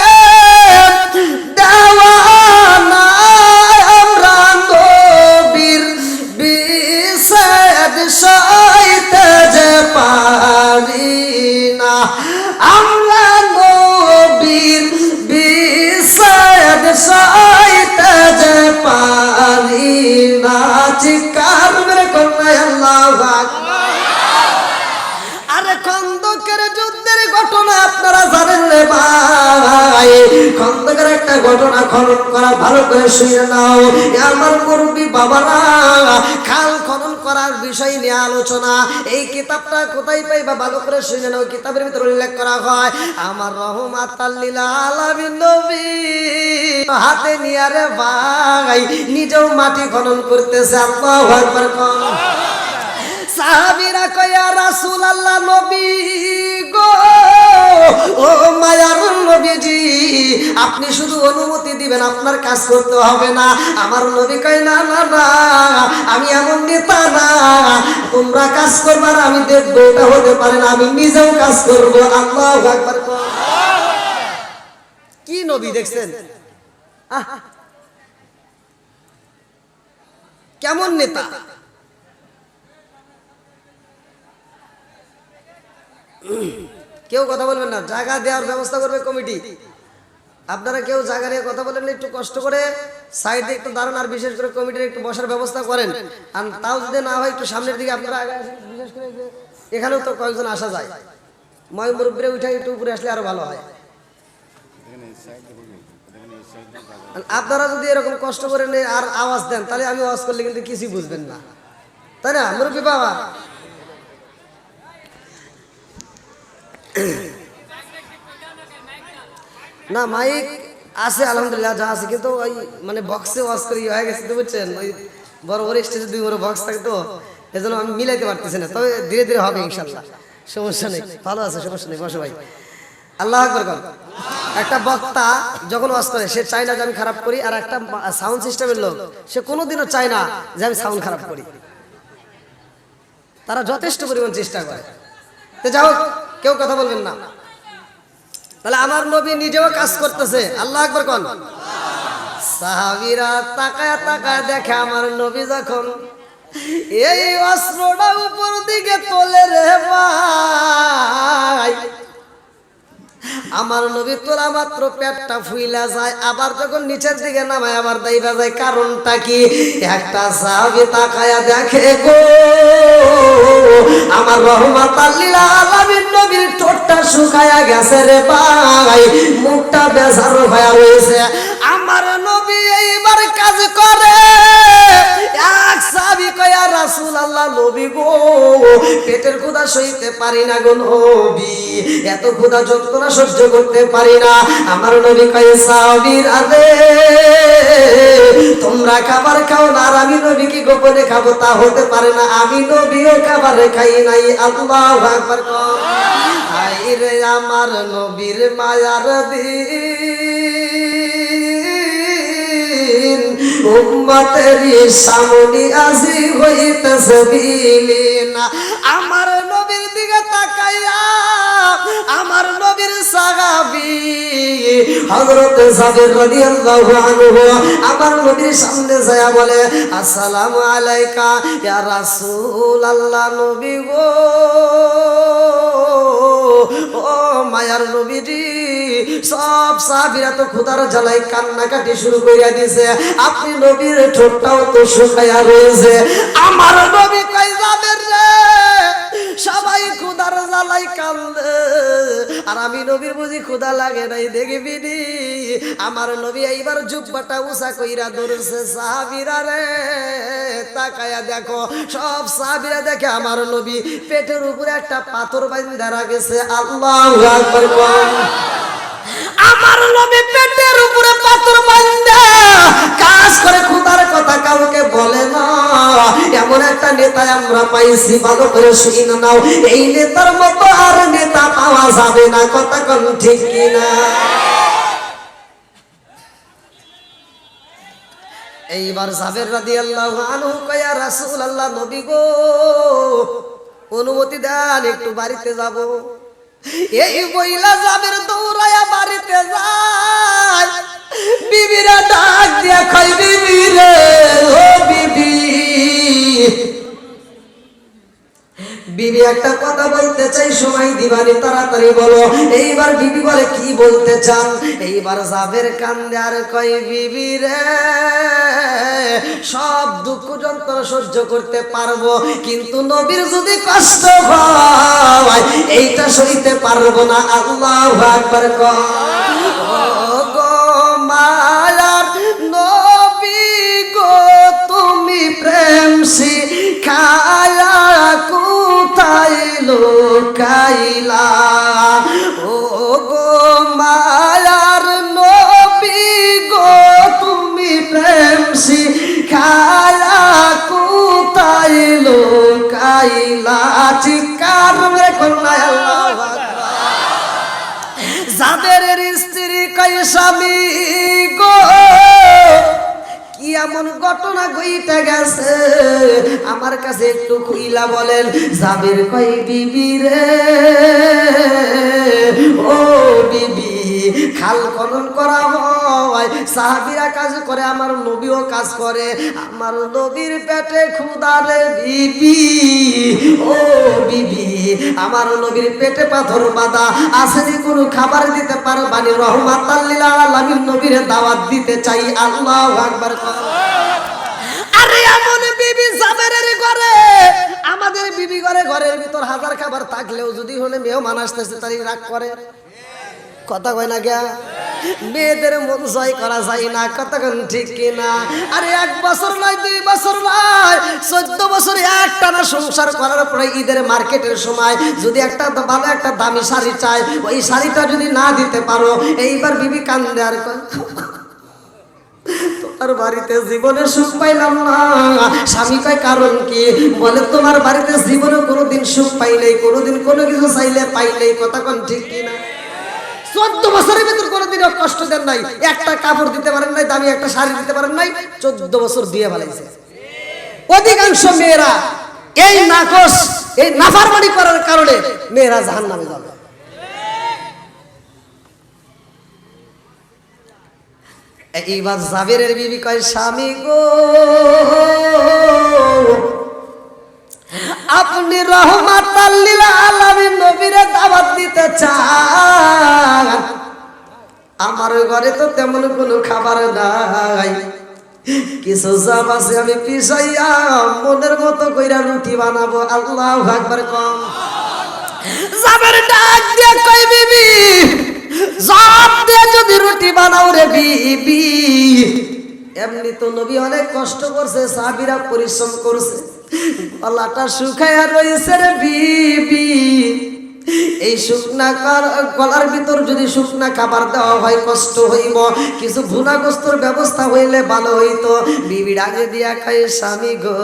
দেওয়ানা, আমরা নবীর বিষেদ সইতে যে পারি না, আমরা নবীর বিষেদ সইতে যে পারি না। চিৎকার মেরে কন্যায় আল্লাহু আকবার। আরে খন্দকের যুদ্ধের ঘটনা আপনারা জানেন রে ভাই, খন্দকের একটা ঘটনা খনন করা, ভালো করে শুনে নাও আমার মুরব্বী বাবারা। খাল খনন করার বিষয় নিয়ে আলোচনা, এই কিতাবটা কোথায় পাইবা ভালো করে শুনে নাও। কিতাবের ভিতরে উল্লেখ করা হয়, আমার রহমাতাল লিল আলামিন নবী হাতে নিয়ে রে ভাই নিজেও মাটি খনন করতেছে। আল্লাহু আকবার। সাহাবীরা কয়, ইয়া রাসূলুল্লাহ, নবী গো, ও মায়ার নবীজি, আপনি শুধু অনুমতি দিবেন, আপনার কাজ করতে হবে না। আমার নবী কয়, না না না, আমি এমন নেতা না, তোমরা কাজ করবে আর আমি দেখবো, এটা হতে পারে না, আমি নিজেও কাজ করবো। আল্লাহু আকবার। কি নবী দেখছেন? কেমন নেতা! কেউ কথা বলবেন না, জায়গা দেওয়ার ব্যবস্থা করবে কমিটি। আপনারা কেউ জায়গা নিয়ে কথা বলেন, একটু কষ্ট করে সাইডে একটু দাঁড়ান, আর বিশেষ করে কমিটির একটু বসার ব্যবস্থা করেন। আর তাও যদি না হয় একটু সামনের দিকে আপনারা আগে আসেন, বিশেষ করে এখানেও তো কয়েকজন আসা যায়, ময় মুরব্বীরা উঠে একটু উপরে আসলে আরো ভালো হয়। আপনারা যদি এরকম কষ্ট করে আর আওয়াজ দেন, তাহলে আমি আওয়াজ করলে কিন্তু কিছুই বুঝবেন না, তাই না মুরব্বী বাবা? না, মাইক আছে আলহামদুলিল্লাহ, যা আছে, কিন্তু ওই মানে বক্সে ওয়াজ করি হয়ে গেছে তো, বুঝছেন? ওই বড় বড় স্টেজে 2 বড় বক্স থাকে তো, এজন্য আমি মিলাইতে পারতেছি না। তবে ধীরে ধীরে হবে ইনশাল্লাহ, সমস্যা নেই, ভালো আছে, সমস্যা নেই, বসো ভাই। আল্লাহু আকবার। একটা বক্তা যখন ওয়াজ করে, সে চায় না যে আমি খারাপ করি, আর একটা সাউন্ড সিস্টেমের লোক, সে কোনোদিনও চায় না যে আমি সাউন্ড খারাপ করি। তারা যথেষ্ট পরিমাণ চেষ্টা করে। তো যাই হোক, কেউ কথা বলবেন না। তাহলে আমার নবী নিজেও কাজ করতেছে। আল্লাহ আকবার কোন। সাহাবীরা তাকায় তাকায় দেখে আমার নবী যখন এই অস্ত্রটা উপর দিকে তোলে রে ভাই, আমার নবী তোলা মাত্র পেটটা ফুইলা যায়, আবার যখন নিচের দিকে নামায় আবার দাইবা যায়। কারণটা কি? একটা সাহাবী তাকায়া দেখে গো আমার রহমাতাল লিল আলামিন নবীর ঠোঁটটা শুকায়া গেছে রে ভাই, মুখটা বেজার হয়ে রয়েছে। আমার নবী এইবার কাজ করে। এক সাহাবী কয় ইয়া রাসূলুল্লাহ, নবী গো পেটের ক্ষুধা সইতে পারি না গো নবী, এত ক্ষুধা যন্ত্রণা সহ্য করতে পারি না। আমার নবী কয় সাহাবীরা রে তোমরা খাবার খাও না, আর আমি নবী কি গোপনে খাবো? তা হতে পারে না, আমি নবীও খাবার খাই নাই। আল্লাহু আকবার। হায় রে আমার নবীর মায়ার দিন, উম্মতেরই সামনে আজি হইতেছে বিলীন। আমার নবীর দিকে তাকাইয়া আমার নবীর সাহাবী হযরত জাবের রাদিয়াল্লাহু আনহু আমার নবীর সামনে যায় বলে আসসালামু আলাইকা ইয়া রাসূলুল্লাহ, নবী গো ও মায়ার নবীজি। সব সাহাবীরা তো ক্ষুধার জ্বালায় কান্নাকাটি শুরু কইরা দিয়েছে, আপনি নবীর ঠোঁটটাও তো শুকায়া রয়েছে। আমার নবী কই যাবেন রে, সবাই ক্ষুধার জ্বালায় কান্দে, আর আমি নবীর বুঝি ক্ষুধা লাগে নাই? দেখবি নি আমার নবী এইবার জুব্বাটা উঁচা কইরা ধরছে। সাহাবীরা রে তাকায়া দেখো, সব সাহাবীরা দেখে আমার নবী পেটের উপরে একটা পাথর বাঁধা রাখেছে। আল্লাহু আকবার। আমার নবী পেটের উপরে পাথর বাঁধা কাজ করে, ক্ষুধার কথা কাউকে বলে না। এমন একটা নেতা আমরা পাইছি, ভালো করে শুনে নাও, এই নেতার মতো আর নেতা পাওয়া যাবে না। কথা কোন ঠিক কিনা? এইবার জাবের রাদিয়াল্লাহু আনহু কয় ইয়া রাসূলুল্লাহ, নবী গো অনুমতি দেন, একটু বাড়িতে যাব। এই বইলা জাবের দৌড়ায়া বাড়িতে যায়। বিবিরা ডাক দিয়া কয় বিবি রে, ও বিবি, বিবি একটা কথা বলতে চাই, সময় দিবানি, তাড়াতাড়ি বলো। এইবার বিবি বলে কি বলতে চান? এইবার জাবের কান্দে আর কয় বিবি রে সব দুঃখ যন্ত্রণা সহ্য করতে পারবো, কিন্তু নবীর যদি কষ্ট হয় এইটা সইতে পারবো না। আল্লাহু আকবার। ও গো মায়ার নবী গো, তুমি প্রেম শিখায়া কোথায় লুকাইলা? ও গো মায়ার নবী গো, তুমি প্রেম শিখায়া কোথায় লুকাইলা? চিৎকার করে কন্যা আল্লাহু আকবার। যাদের স্ত্রী কয় স্বামী গো কি এমন ঘটনা ঘইটা গেছে আমার কাছে একটু খুইলা বলেন। জাবের কয় বিবি রে, ও বিবি, খাল খনন করা হয়, সাহাবীরা কাজ করে, আমার নবীও কাজ করে। আমার নবীর পেটে ক্ষুধা রে বিবি, ও বিবি, আমার নবীর পেটে পাথর বাঁধা, আসেনি কোনো খাবার দিতে পারবানি? রহমাতাল লিল আলামিন নবীর দাওয়াত দিতে চাই। আল্লাহু আকবার। আরে এমন বিবি জাবেরের ঘরে, আমাদের বিবি ঘরে, ঘরের ভিতর হাজার খাবার থাকলেও যদি হলে মেহমান আসতেছে তাই রাগ করে। কথা কয় না গা, মেয়েদের মন জয় করা যায় না। কথা কোন ঠিক কিনা? আরে 1 বছর নয়, 2 বছর নয়, 14 বছর একটানা সংসার করার পরে ঈদের মার্কেটের সময় যদি একটা ভালো একটা দামি শাড়ি চাই, ওই শাড়িটা যদি না দিতে পারো, এইবার বিবি কান্দে আর কয় তোমার বাড়িতে জীবনে সুখ পাইলাম না। স্বামী কয় কারণ কি? বলে তোমার বাড়িতে জীবনে কোনোদিন সুখ পাই নাই, কোনোদিন কোনো কিছু চাইলে পাই নাই। কথা কোন ঠিক কিনা? 14 বছরের ভিতর কোনোদিন কষ্ট দেন নাই, একটা কাপড় দিতে পারেন নাই, দামি একটা শাড়ি দিতে পারেন নাই, 14 বছর দিয়ে ফেলাইছে। অধিকাংশ মেয়েরা এই নাকশ, এই নাফরমানি করার কারণে মেয়েরা জাহান্নামে যাবে। এইবার জাবেরের বিবি কয় স্বামী গো আপনি রহমাতাল লিল আলামিন নবীরে দাওয়াত দিতে চান, আমার ঘরে তো তেমন কোনো খাবার নাই, কিছু জাব আছে আমি পিছাইয়া মনের মতো কইরা রুটি বানাবো। আল্লাহু আকবার কম। জাবের ডাক দিয়ে কই বিবি জাব দিয়ে যদি রুটি বানাও রে বিবি, এমনি তো নবী অনেক কষ্ট করছে, সাহাবীরা পরিশ্রম করছে, গলাটা শুকায়া রয়েছে রে বিবি, এই শুকনা গলার ভিতর যদি শুকনা খাবার দেওয়া হয় কষ্ট হইব, কিছু ভুনা গোস্তর ব্যবস্থা হইলে ভালো হইতো। বিবির আগে দিয়া খাই স্বামী গো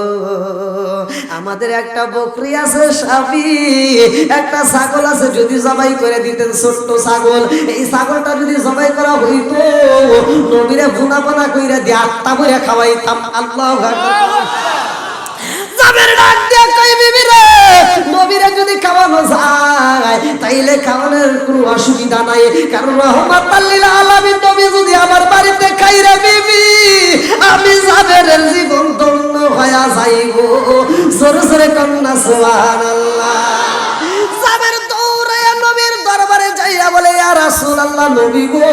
আমাদের একটা বকরি আছে স্বামী, একটা ছাগল আছে, যদি জবাই করে দিতেন ছোট্ট ছাগল, এই ছাগলটা যদি জবাই করা হইতো নবীরে ভুনা পোনা কইরা দিয়ে আত্মা করে খাওয়াইতাম। আল্লাহু আকবার। জাবের ডাক দিয়া কই বিবি রে নবীরে যদি খাওয়ানো যায় তাইলে খাওয়ানোর কোনো অসুবিধা নাই, কারণ রহমাতাল লিল আলামিন নবী যদি আমার বাড়িতে খাই রে বিবি আমি জাবেরের জীবন ধন্য হয়ে যাইব। জোরে জোরে কন্যা সুবহানাল্লাহ। জাবের দৌড়াইয়া নবীর দরবারে যাইয়া বলে ইয়া রাসূলুল্লাহ নবী গো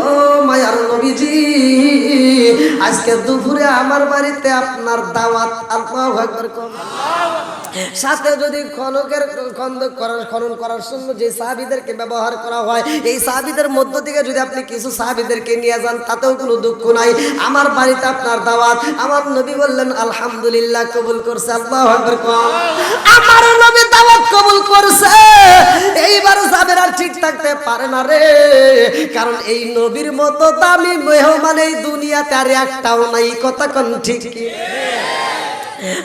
ও মায়ার নবীজি আজকে দুপুরে আমার বাড়িতে আপনার দাওয়াত। আল্লাহু আকবার। সাথে যদি খনন করার জন্য যে সাহাবীদেরকে ব্যবহার করা হয় এই সাহাবীদের মধ্য থেকে যদি আপনি কিছু সাহাবীদেরকে নিয়ে যান তাতেও কোনো দুঃখ নাই, আমার বাড়িতে আপনার দাওয়াত। আমার নবী বললেন আলহামদুলিল্লাহ কবুল করছে। আল্লাহু আকবার। আমার নবী দাওয়াত কবুল করছে। এইবার জাবের আর ঠিক থাকতে পারে না রে, কারণ এই নবীর মতো দামি মেহমান এই দুনিয়াতে আর একটাও নাই। কথা কোন ঠিক কি?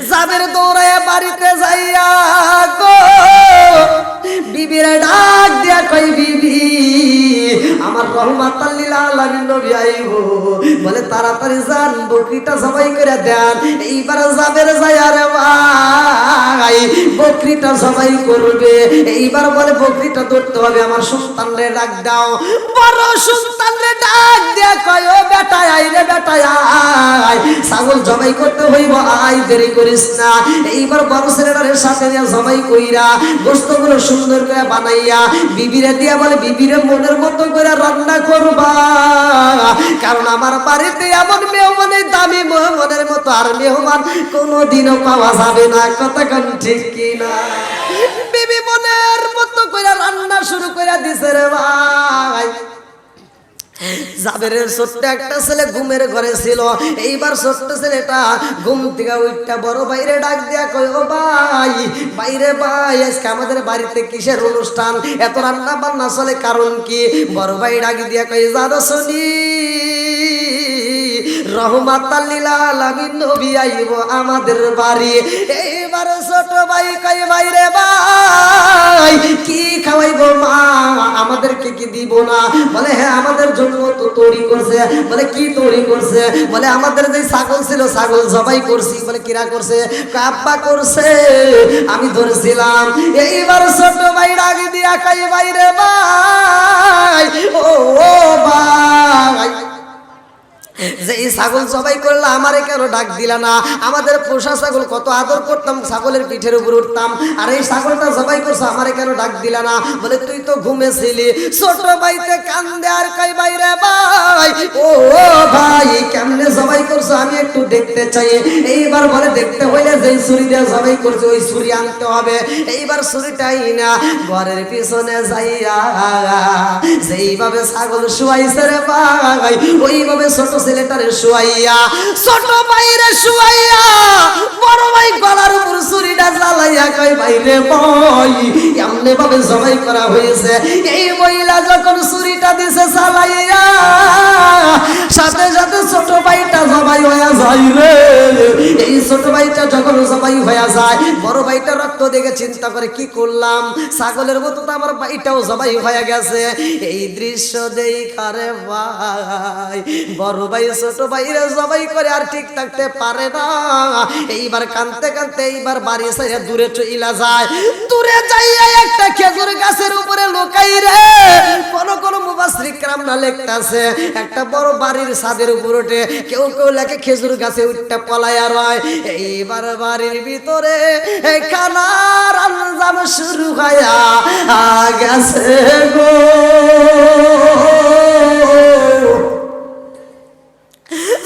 জাবের দৌড়ায় বাড়িতে যাইয়া গো বিবির ডাক দিয়া কই বিবি আমার রহমাতাল লিল আলামিন নবী আইব, বলে তাড়াতাড়ি যান বকরিটা জবাই করে দেন। এইবার জাবের যাইয়া রে ভাই বকরিটা জবাই করবে, এইবার বলে বকরিটা ধরতে হবে, আমার সন্তানরে ডাক দাও। বড় সন্তানরে ডাক দিয়া কই ও বেটা আই রে বেটা আই, ছাগল জবাই করতে হইব, আই দেরি করিস না। এইবার বড় ছেলেটার সাথে নিয়ে জবাই কইরা গোশতগুলো সুন্দর করে বানাইয়া বিবিরে দিয়া বলে বিবিরে মনের মতো করে রান্না করবা, কারণ আমার বাড়িতে এমন মেহমান এই দামি মেহমানের মতো আর মেহমান কোনোদিনও পাওয়া যাবে না। কথা কোন ঠিক কি না? বিবি মনের মতো করে রান্না শুরু করে দিছে রে ভাই। জাবেরের ছোট্ট একটা ছেলে ঘুমের ঘরে ছিল, এইবার ছোট্ট ছেলেটা ঘুম থেকে উঠটা বড় বাইরে ডাক দিয়া কই ও ভাই বাইরে ভাই আজকে আমাদের বাড়িতে কিসের অনুষ্ঠান, এত রান্না বান্না চলে কারণ কি? বড় ভাই ডাক দিয়া কই জানো শুনি রহমাতাল লিল আলামিন নবী আইব আমাদের বাড়ি। এইবার ছোট ভাই কই ভাই রে ভাই কি খাওয়াইবো মা, আমাদেরকে কি দিব না? বলে হ্যাঁ আমাদের জন্য তো তৈরি করছে। বলে কি তৈরি করছে? বলে আমাদের যে ছাগল ছিল ছাগল জবাই করছি। বলে কিরা করছে? আব্বা করছে, আমি ধরেছিলাম। এইবার ছোট ভাই ডাক দিয়া কই ভাই রে ভাই ও ভাই যে এই ছাগল জবাই করলে আমারে কেন ডাক দিলা না? আমাদের পোষা ছাগল কত আদর করতাম, ছাগলের পিঠের উপর উঠতাম, আর এই ছাগলটা জবাই করছো আমারে কেন ডাক দিলা না? বলে তুই তো ঘুমেছিলি। ছোট ভাইতে কান্দে আর কই ভাই রে ভাই ও ভাই কেমনে জবাই করছো আমি একটু দেখতে চাই। এইবার বলে দেখতে হইলে যে ছুরি দিয়ে জবাই করছে ওই ছুরি আনতে হবে। এইবার ছুরিটাই না ঘরের পিছনে যাইয়া যেইভাবে ছাগল শুয়াইছে রে ভাই ওইভাবে ছোট ছেলেটারে শুয়াইয়া ছোট ভাইরে শুয়াইয়া বড় ভাই গলার উপর ছুরিটা জ্বালাইয়া কই ভাই রে ভাই এমনি ভাবে জবাই করা হয়েছে। এই মহিলা যখন ছুরিটা দিছে জ্বালাইয়া সাথে সাথে ছোট ভাইটা জবাই হয়ে যায় রে। এই ছোট ভাইটা যখন জবাই হয়ে যায় বড় ভাইটা রক্ত দেখে চিন্তা করে কি করলাম, ছাগলের মতো তো আমার ভাইটাও জবাই হয়ে গেছে। এই দৃশ্য দেখারে ভাই বড় ভাই ছোট ভাইরা জবাই করে আর ঠিক থাকতে পারে না। এইবার কাঁদতে কাঁদতে এইবার বাড়ি ছেড়ে দূরে চইলা যায়। দূরে যাইয়া একটা খেজুর গাছের উপরে লুকাই রে। কোন কোন মুফাসসিররা কামনা লিখতেছে একটা বড় বাড়ির ছাদের উপর উঠে, কেউ কেউ লেখে খেজুর গাছে উঠটা পলায়া রয়। এইবার বাড়ির ভিতরে খানার আঞ্জাম শুরু হয়া গেছে গো।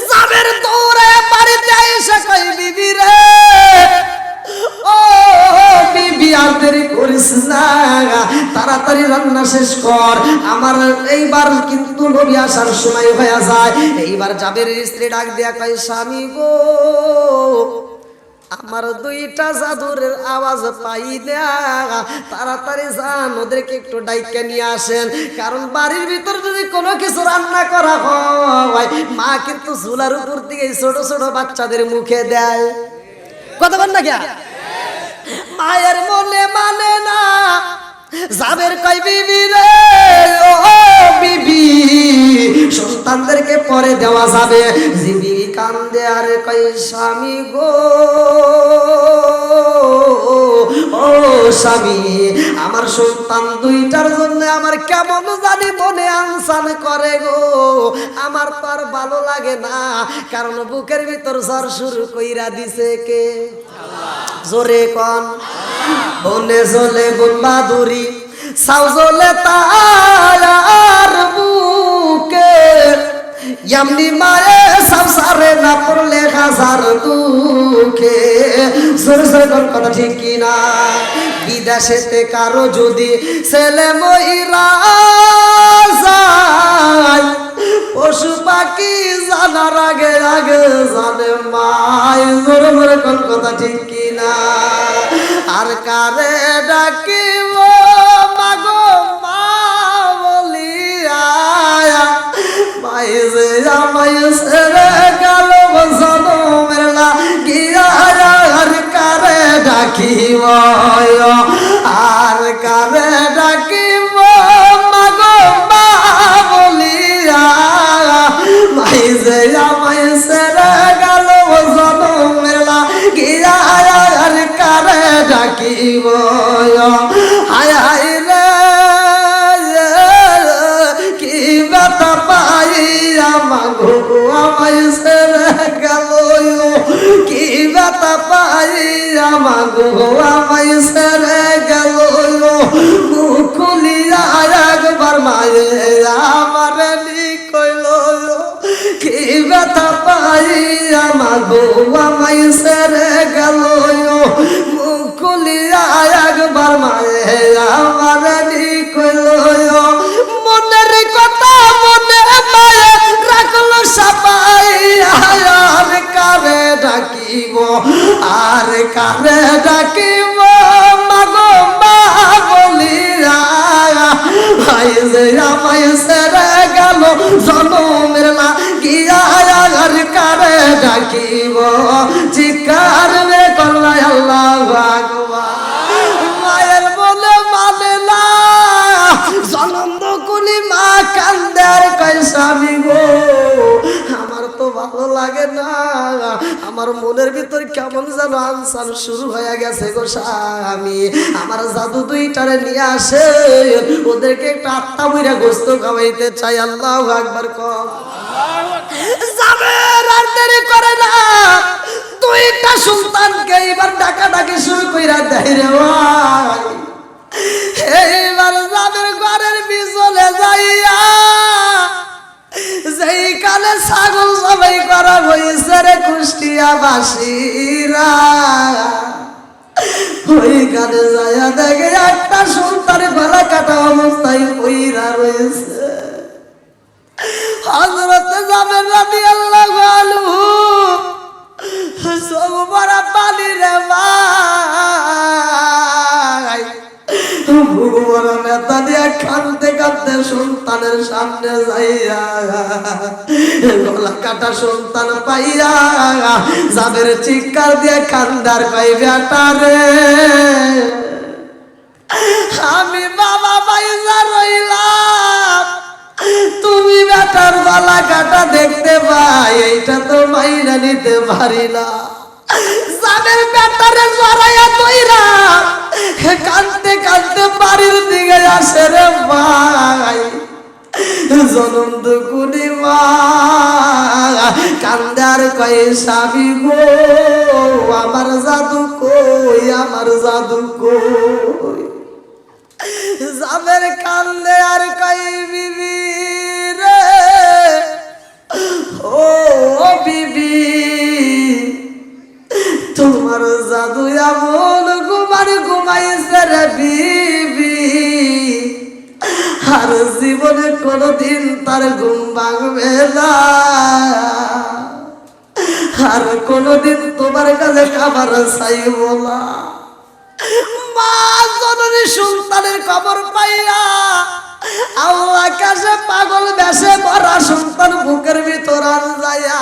জাবের দৌড়ে বাড়িতে এসে কই বিবি রে, ও বিবি আর দেরি করিস না, তাড়াতাড়ি রান্না শেষ কর, আমার এইবার কিন্তু নবী আসার সময় হয়ে যায়। এইবার জাবেরের স্ত্রী ডাক দিয়া কয় স্বামী গো, আমার দুইটা জাদুরের আওয়াজ পাই না, তাড়াতাড়ি যান ওদেরকে একটু ডাইকা নিয়ে আসেন, কারণ বাড়ির ভিতর যদি কোনো কিছু রান্না করা হয় মা কিন্তু চুলার উপর দিকে ছোট ছোট বাচ্চাদের মুখে দেয়। কথা বল না কে? মায়ের মনে মানে না। জাবের কই বিবি রে, ও বিবি সন্তানদেরকে পরে দেওয়া যাবে। জিবি কান্দে আর কই স্বামী গো, ও স্বামী আমার সন্তান দুইটার জন্য আমার কেমন জানি মনে আনসান করে গো, আমার তো আর ভালো লাগে না, কারণ বুকের ভিতর জ্বর শুরু কইরা দিছে কে? জোরে কন। বনে জলে গুন বাদুরি সাউ জলে তার বুকে, এমনি মায়ে সংসারে না পড়লে হাজার দুঃখে। সরে সরে কোন কথা ঠিক কিনা? বিদেশেতে কারো যদি ছেলে মইরা যায়, পশু পাখি জানার আগে আগে জানে মায়। জোরে জোরে কোন কথা ঠিক কিনা? আর কারে ডাকিব মাগো মা বলিয়া, মাই যে আমায় ছেড়ে গেল জনমের লাগিয়া, আর কারে ডাকিব, আর কারে ডাকিব মাগো মা বলিয়া, মাই যে আমায় ছেড়ে গেল জনমের লাগিয়া, আর কারে ডাকিব। হায় হায় রে কি ব্যথা পাই আমাগো আমায় ছেড়ে গেল, কি ব্যথা পাই আমাগো আমায় ছেড়ে গেল। মুখ খুলিয়া একবার মায়ে আমার কইল, কি ব্যথা পাই আমাগো আমায় ছেড়ে গেল। মুখ খুলিয়া একবার মায়ে আমার কইল, মনের কথা মনে মায়ে রাখলো সাপাই, আর কারে ডাকিব, আর কারে ডাকিব মাগো মা বলিয়া, ভাই যে আমায় ছেড়ে গেল জনমের লাগিয়া, আর কারে ডাকিব। চিৎকার রে করলাই আল্লাহু আকবার। মায়ের বলে মানে না, জনন্দ কুলি মা কান্দে আর কয় স্বামী গো, আমার তো ভালো লাগে না, আমার মনের ভিতর কেমন যেন আনসান শুরু হয়ে গেছে গো স্বামী, আমার জাদু দুইটারে নিয়ে আসে, ওদেরকে একটা আত্মা বইরা গোস্ত খাওয়াইতে চাই। আল্লাহু আকবার কম। জাবের আর দেরি করে না, দুইটা সুলতানকে এবার ডাকাডাকি শুরু কইরা দেয় রে ভাই। এইবার জাবের ঘরের পিছনে যাইয়া যেই কালে ছাগল সবাই করা হয়েছে রে কুষ্টিয়া বাসীরা, ওই কালে যাইয়া দেখে একটা সুলতান গলা কাটা অবস্থায় পইরা রয়েছে। হযরত জাবের রাদিয়াল্লাহু আনহু সব বড় পানি রে ভাই, ভগবান নেতা দিয়া কাঁদতে কাঁদতে সন্তানের সামনে যাইয়া গলা কাটা সন্তান পাইয়া জাবের চিৎকার দিয়ে কান্দার কই বেটা রে, আমি বাবা বাইজা রইলাম, তুমি বেটার গলা কাটা দেখতে পাই এইটা তো মাইনা নিতে পারি না। জাবের বেটারে জড়াইয়া দইরা কাঁদতে কাঁদতে বাড়ির দিকে আসে রে ভাই। জনম দুকুনি মা কান্দার কয়ে স্বামী গো আমার জাদু কই আমার জাদু কই জাবের কান্দে আর কই বিবি রে ও বিবি তোমার জাদু এমন ঘুমাইছে রে বিবি আর জীবনে কোনদিন তার ঘুম ভাঙবে না আর কোনদিন তোমার কাছে খাবার চাইব না মা জননী সন্তানের খবর পাইয়া আল্লাহ কাছে পাগল বেশে মরা সন্তান বুকের ভিতর আর যায়া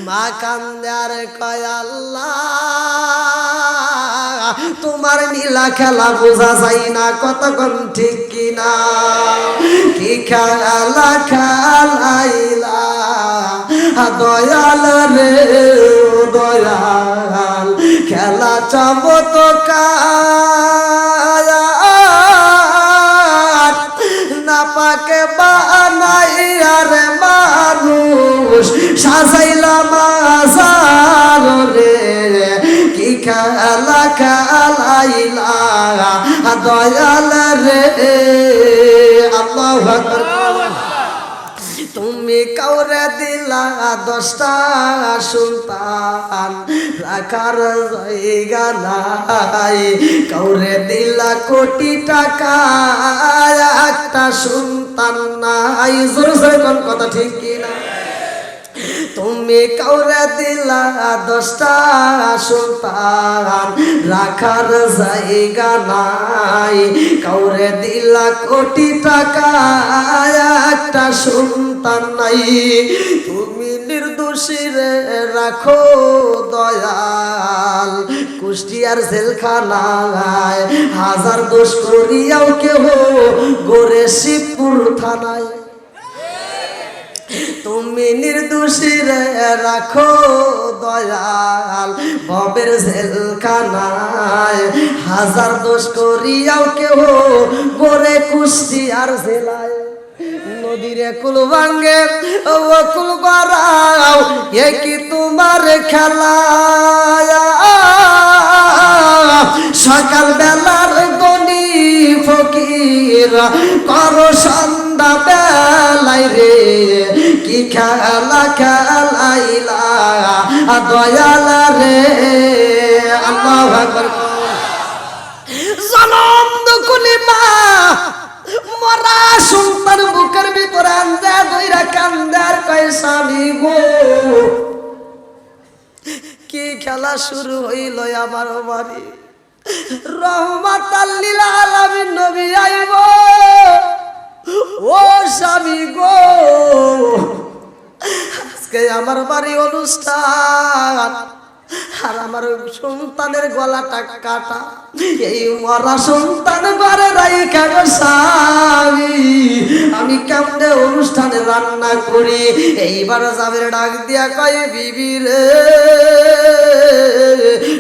মা কান্দে আর কয় আল্লাহ তোমার নীলা খেলা বোঝা যায় না কতক্ষণ ঠিক কিনা কি খেলা খেলাইলা দয়াল রে দয়াল খেলা চমৎকার না পাকে বানাইয়া রে মানুষ সাজাইলা মাজার রে কি খেলা খেলাইলা দয়াল রে আল্লাহু আকবার তুমি কাউরে দিলা 10টা সন্তান রাখার জায়গা নাই কাউরে দিলা কোটি টাকা একটা সন্তান নাই জোরে জোরে কোন কথা ঠিক কিনা তুমি কাউরে দিলা 10টা সন্তান রাখার জায়গা নাই কাউরে দিলা কোটি টাকা একটা সন্তান নাই তুমি নির্দোষী রে রাখো দয়াল কুষ্টিয়ার জেলখানায় হাজার দোষ করিয়াও কেহ গোরে শিবপুর থানায় তুমি নির্দোষী রে রাখো দয়াল ভবের জেলখানায় হাজার দোষ করিয়াও কেহ গোরে কুষ্টিয়ার জেলায় নদীরে কুল ভাঙ্গে ও কুল গড়াও এ কি তোমার খেলা সকাল বেলার গনি ফকির করো সন্ধ্যা বেলায় রে কি খেলা খেলাইলা দয়াল রে আল্লাহু আকবার জনম দুকুনি মা মরা সন্তান বুকের ভিতরে আন্দা দইরা কান্দার কয় স্বামী গো কি খেলা শুরু হইল আমার বাড়ি রহমাতাল লিল আলামিন নবী আইব ও স্বামী গো আজকে আমার বাড়ি অনুষ্ঠান আর আমার সন্তানের গলাটা কাটা এই মরা সন্তান ঘরে রাইখা গো স্বামী আমি কেমনে অনুষ্ঠানে রান্না করি এইবার জাবের ডাক দিয়া কয় বিবি রে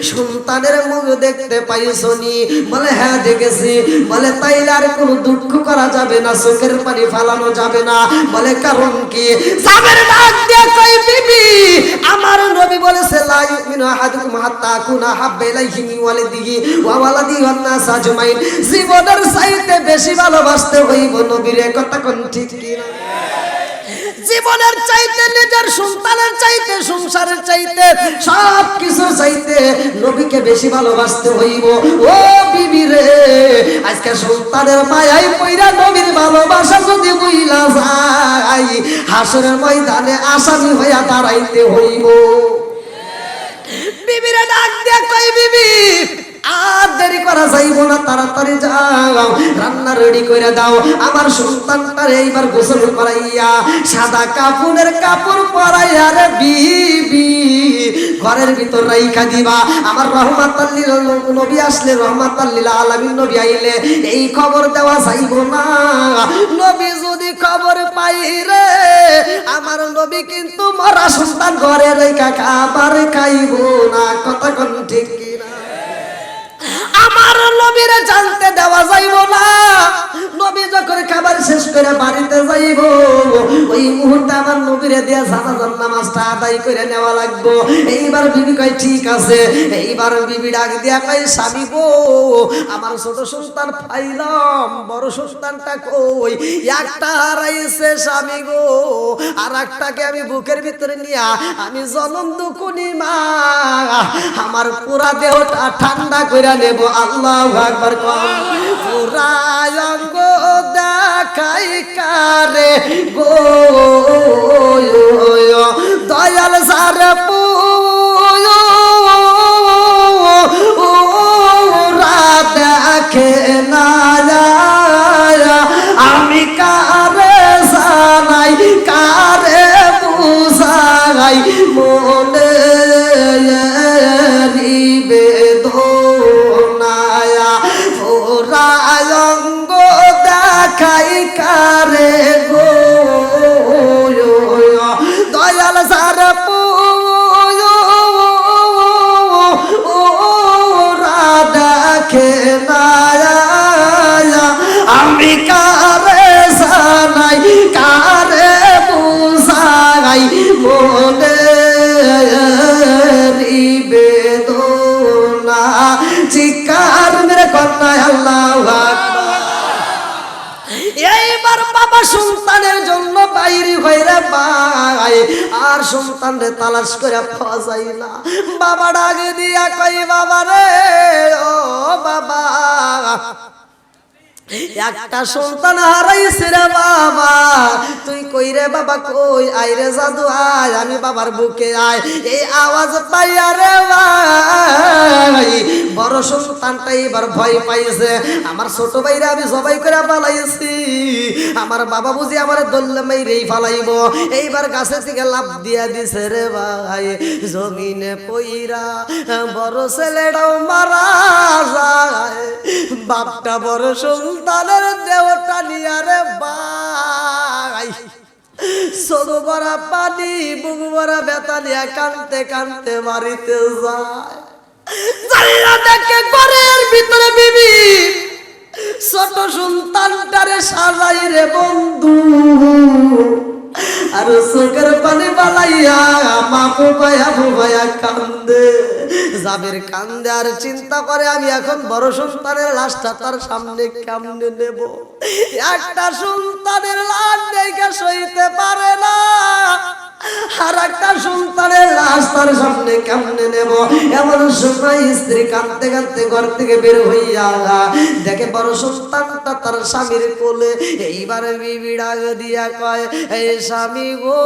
সন্তানের মুখ দেখতে পাইছো নি বলে হ্যাঁ দেখেছি বলে তাইলে আর কোনো দুঃখ করা যাবে না চোখের পানি ফালানো যাবে না বলে কারণ কি জাবের ডাক দিয়া কয় বিবি আমার নবী বলেছে লা ইউমিনু আহাদুকুম হাত্তা কুনা হাব্বা ইলাইহি মিন ওয়ালিদিহি ওয়া ওয়ালাদিহি ওয়ান নাস আজমাইন জীবনের চাইতে বেশি ভালোবাসতে হইব নবীর কথা কোন ঠিক কি না জীবনের চাইতে নিজের সন্তানের চাইতে সংসারের চাইতে সব কিছু চাইতে নবীকে বেশি ভালোবাসতে হইব ও বিবি রে আজকে সন্তানের মায়ায় পইরা নবীর ভালোবাসা যদি বুইলা যায় হাসরের ময়দানে আসামি হইয়া দাঁড়াইতে হইব বিবিরে ডাক দিয়া কই বিবি আর দেরি করা যাইব না তাড়াতাড়ি যাও রান্না রেডি করে দাও আমার সন্তানটার এইবার গোসল করাইয়া সাদা কাপড়ের কাপড় পরাইয়া রে বিবি ঘরের ভিতর রাইখা দিবা আমার রহমাতাল লিল নবী আসলে রহমাতাল লিল আলামিন নবী আইলে এই খবর দেওয়া যাইব না নবী যদি খবর পাই রে আমার নবী কিন্তু মরা সন্তান ঘরে রাইখা খাবার খাইব না কথা কোন ঠিক কি না আমার নবীরে জানতে দেওয়া যাইব না নবী যখন খাবার শেষ করে বাড়িতে যাইব মুহূর্তে আমার নবীরে দিয়া জানাজার নামাজটা আদায় করে নেওয়া লাগবো। এইবার বিবি কয় ঠিক আছে। এইবার বিবি ডাক দিয়া কয় স্বামী গো, আমার ছোট সন্তান পাইলাম, বড় সন্তানটা কই? একটা হারাইছে স্বামী গো, আর একটাকে আমি বুকের ভিতরে নিয়া আমি জনম দুকুনি মা আমার পুরা দেহটা ঠান্ডা করে নেব। আল্লাহু আকবার। পুরা অঙ্গ দেখাই কারে গো, দয়াল সারে পুরা দেখে না আমি কারে জানাই কারে বুঝাই মনে বেদনায়া ওরা অঙ্গ দেখাই কারে গো, দয়াল সার ওরা দেখে না আমি কারে জানাই কারে বুঝাই মনে বেদনা। চিৎকার মেরে কন্যায় আল্লাহু আকবার। এইবার বাবা সন্তানের জন্য বাইরে হইরে ভাই, আর সন্তানরে তালাশ করে পাওয়া যায় না। বাবা ডাক দিয়া কই বাবা রে, ও বাবা একটা সন্তান হারাইছে রে বাবা, তুই কই রে বাবা কই? আইরে জাদু আয়, আমি বাবার বুকে আয়। এই আওয়াজ পাইয়া রে ভাই বড় সন্তানটা এবার ভয় পাইছে। আমার ছোট ভাইরা আমি সবাই করে পালাইছি, আমার বাবা বুঝি আমার দল্লে মাইরেই ফালাইব। এইবার গাছে থেকে লাফ দিয়া দিছে রে ভাই, জমিনে পইরা বড় ছেলেটাও মারা যায়। বাপটা বড় সন্তানের দেহটা নিয়া রে ভাই চোখ ভরা পানি বুক ভরা ব্যথা নিয়ে কানতে কানতে বাড়িতে যায়। দেখে ঘরের ভিতরে বিবি ছোট সন্তানটারে সাজাই রে বন্ধু, আর চোখের পানি বালাইয়া মাপু ভাইয়া কান্দে। জাবের কান্দে আর চিন্তা করে আমি এখন বড় সন্তানের লাশটা তার সামনে কেমনে নেব। একটা সন্তানের লাশ দেখে সইতে পারে না, আর একটা সন্তানের লাশ তার সামনে কেমনে নেব। এমন সময় স্ত্রী কাঁদতে কাঁদতে ঘর থেকে বের হইয়া দেখে বড় সন্তানটা তার স্বামীর কোলে। এইবারে বিবি ডাক দিয়া কয়, এই স্বামী গো,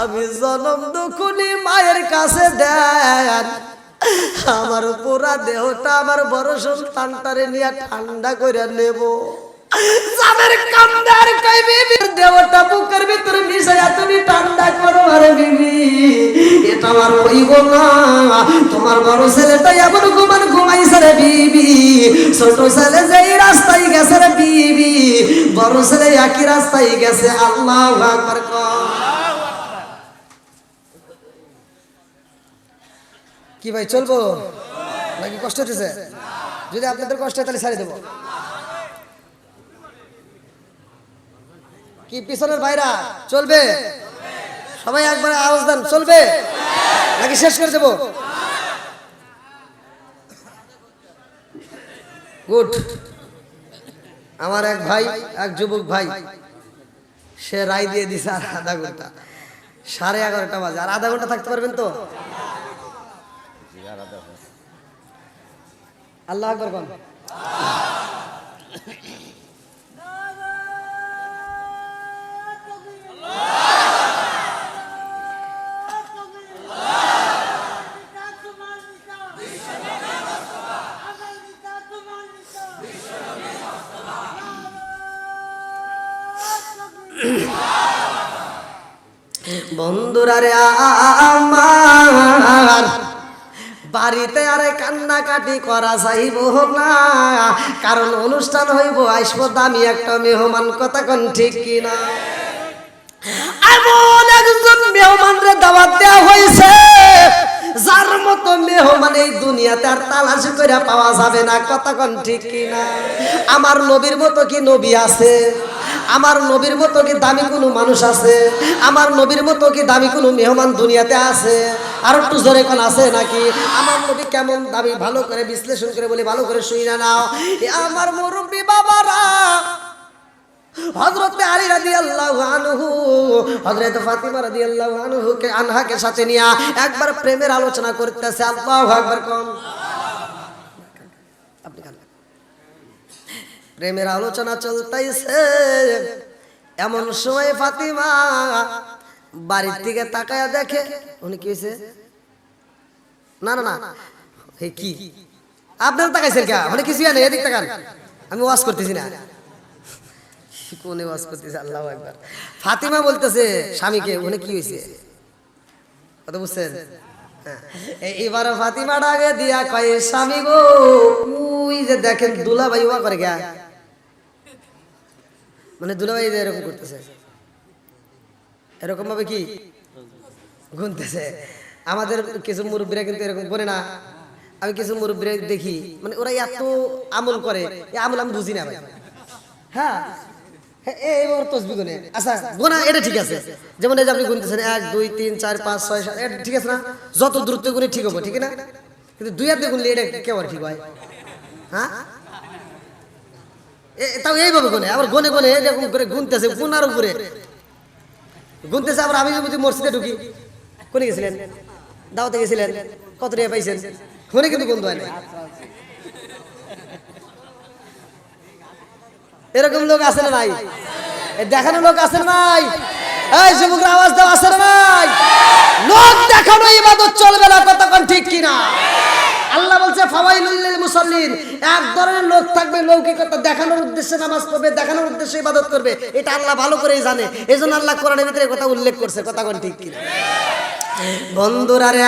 আমি জনম দুখুনি মায়ের কাছে দেন, আমার পুরা দেহটা আমার বড় সন্তানটারে নিয়ে ঠান্ডা করে নেব। জামের কান্দার কই বিবির দেহটা বুকের ভিতরে মিশাইয়া তুমি ঠান্ডা করো। আরে বিবি, এটা আমার হইব না, তোমার বড় ছেলেটা এমন ঘুমাইছে রে বিবি, ছোট ছেলে যেই রাস্তায় গেছে রে বিবি, বড় ছেলে একই রাস্তায় গেছে। আল্লাহু আকবার। কি ভাই চলবো নাকি কষ্ট হতেছে? যদি আপনাদের কষ্ট হয় তাহলে ছাড়ি দেবো। কি পিছনের ভাইরা চলবে? সবাই একবার আওয়াজ দেন, চলবে নাকি শেষ করে দেবো? গুড। আমার এক ভাই, এক যুবক ভাই, সে রায় দিয়ে দিছে আর আধা ঘন্টা, 11:30 বাজে, আর আধা ঘন্টা থাকতে পারবেন তো? আল্লাহু আকবার বল। বন্ধুরা রে আমার, বাড়িতে আরে কান্নাকাটি করা যাইব না, কারণ অনুষ্ঠান হইব, আসবো দামি একটা মেহমান। কথা কোন ঠিক কিনা? এমন একজন মেহমানরে দাওয়াত দেওয়া হয়েছে যার মতো মেহমান এই দুনিয়াতে আর তালাশ করে পাওয়া যাবে না। কথা কোন ঠিক কিনা? আমার নবীর মতো কি নবী আছে? আমার নবীর মতো কি দামি কোনো মানুষ আছে? আমার নবীর মতো কি দামি কোনো মেহমান দুনিয়াতে আছে? আর একটু জোরে কোন আছে নাকি? আমার নবী কেমন দামি, ভালো করে বিশ্লেষণ করে বলি, ভালো করে শুই না নাও। আমার মুরব্বী বাবারা, হযরত আলী রাদিয়াল্লাহু আনহু হযরত ফাতিমা রাদিয়াল্লাহু আনহাকে সাথে নিয়ে একবার প্রেমের আলোচনা করতেছে। আল্লাহু আকবার কোন। আপনি কান। প্রেমের আলোচনা চলতেছে, এমন সময় ফাতিমা বাড়ির দিকে তাকায়া দেখে উনি কি হয়েছে। না না না, হে কি আপনারা তাকাইছেন কে? মানে কিছু জানেন, এদিক তাকান, আমি ওয়াজ করতেছি না। কোনে ওয়াজ করতেছে? আল্লাহু আকবার। ফাতিমা বলতেছে স্বামীকে, উনি কি হয়েছে কথা বুঝছেন? এবার ফাতিমা ডাকে দিয়া কয়, স্বামী গো, ওই যে দেখেন দুলাভাই ওয়া করে গা, মানে দুলাভাই এরকম করতেছে, এরকম ভাবে কি গুনতেছে। আমাদের কিছু মুরব্বীরা কিন্তু এরকম করে না। আমি কিছু মুরব্বীরা দেখি, মানে ওরা এত আমল করে, এই আমল আমি বুঝি না ভাই। হ্যাঁ, এইবার তসবিহ গুনে, আচ্ছা গোনা এটা ঠিক আছে, যেমন এই যে আপনি গুনতেছেন 1 2 3 4 5 6 7, এটা ঠিক আছে না? যত দ্রুত গুনে ঠিক হবে, ঠিক না? কিন্তু 2 হাতে গুনলে এটা কেমন ঠিক হয়? হ্যাঁ, তাও এইভাবে গুনে, আবার গনে গনে এরকম করে গুনতেছে, গুনার উপরে গুনতেছে। আবার আমি যদি মসজিদে ঢুকি, কোনে গেছিলেন? দাওয়াতে গেছিলেন, কত টাকা পাইছেন? ফোনে কিন্তু গুনতে হয় না। এরকম লোক আছে না নাই? দেখানো লোক আছে না নাই? এই যুবকরা আওয়াজ দাও, আছে না নাই? লোক দেখানো ইবাদত চলবে না, কতক্ষণ ঠিক কিনা? আল্লাহ বলছে ফাওয়াইলুল লিল মুসাল্লিন, এক ধরনের লোক থাকবে লৌকিকতা দেখানোর উদ্দেশ্যে নামাজ পড়বে, দেখানোর উদ্দেশ্যে ইবাদত করবে, এটা আল্লাহ ভালো করেই জানে। এজন্য আল্লাহ কোরআনের ভিতরে কথা উল্লেখ করছে, কতক্ষণ ঠিক কিনা? বন্ধুরা রে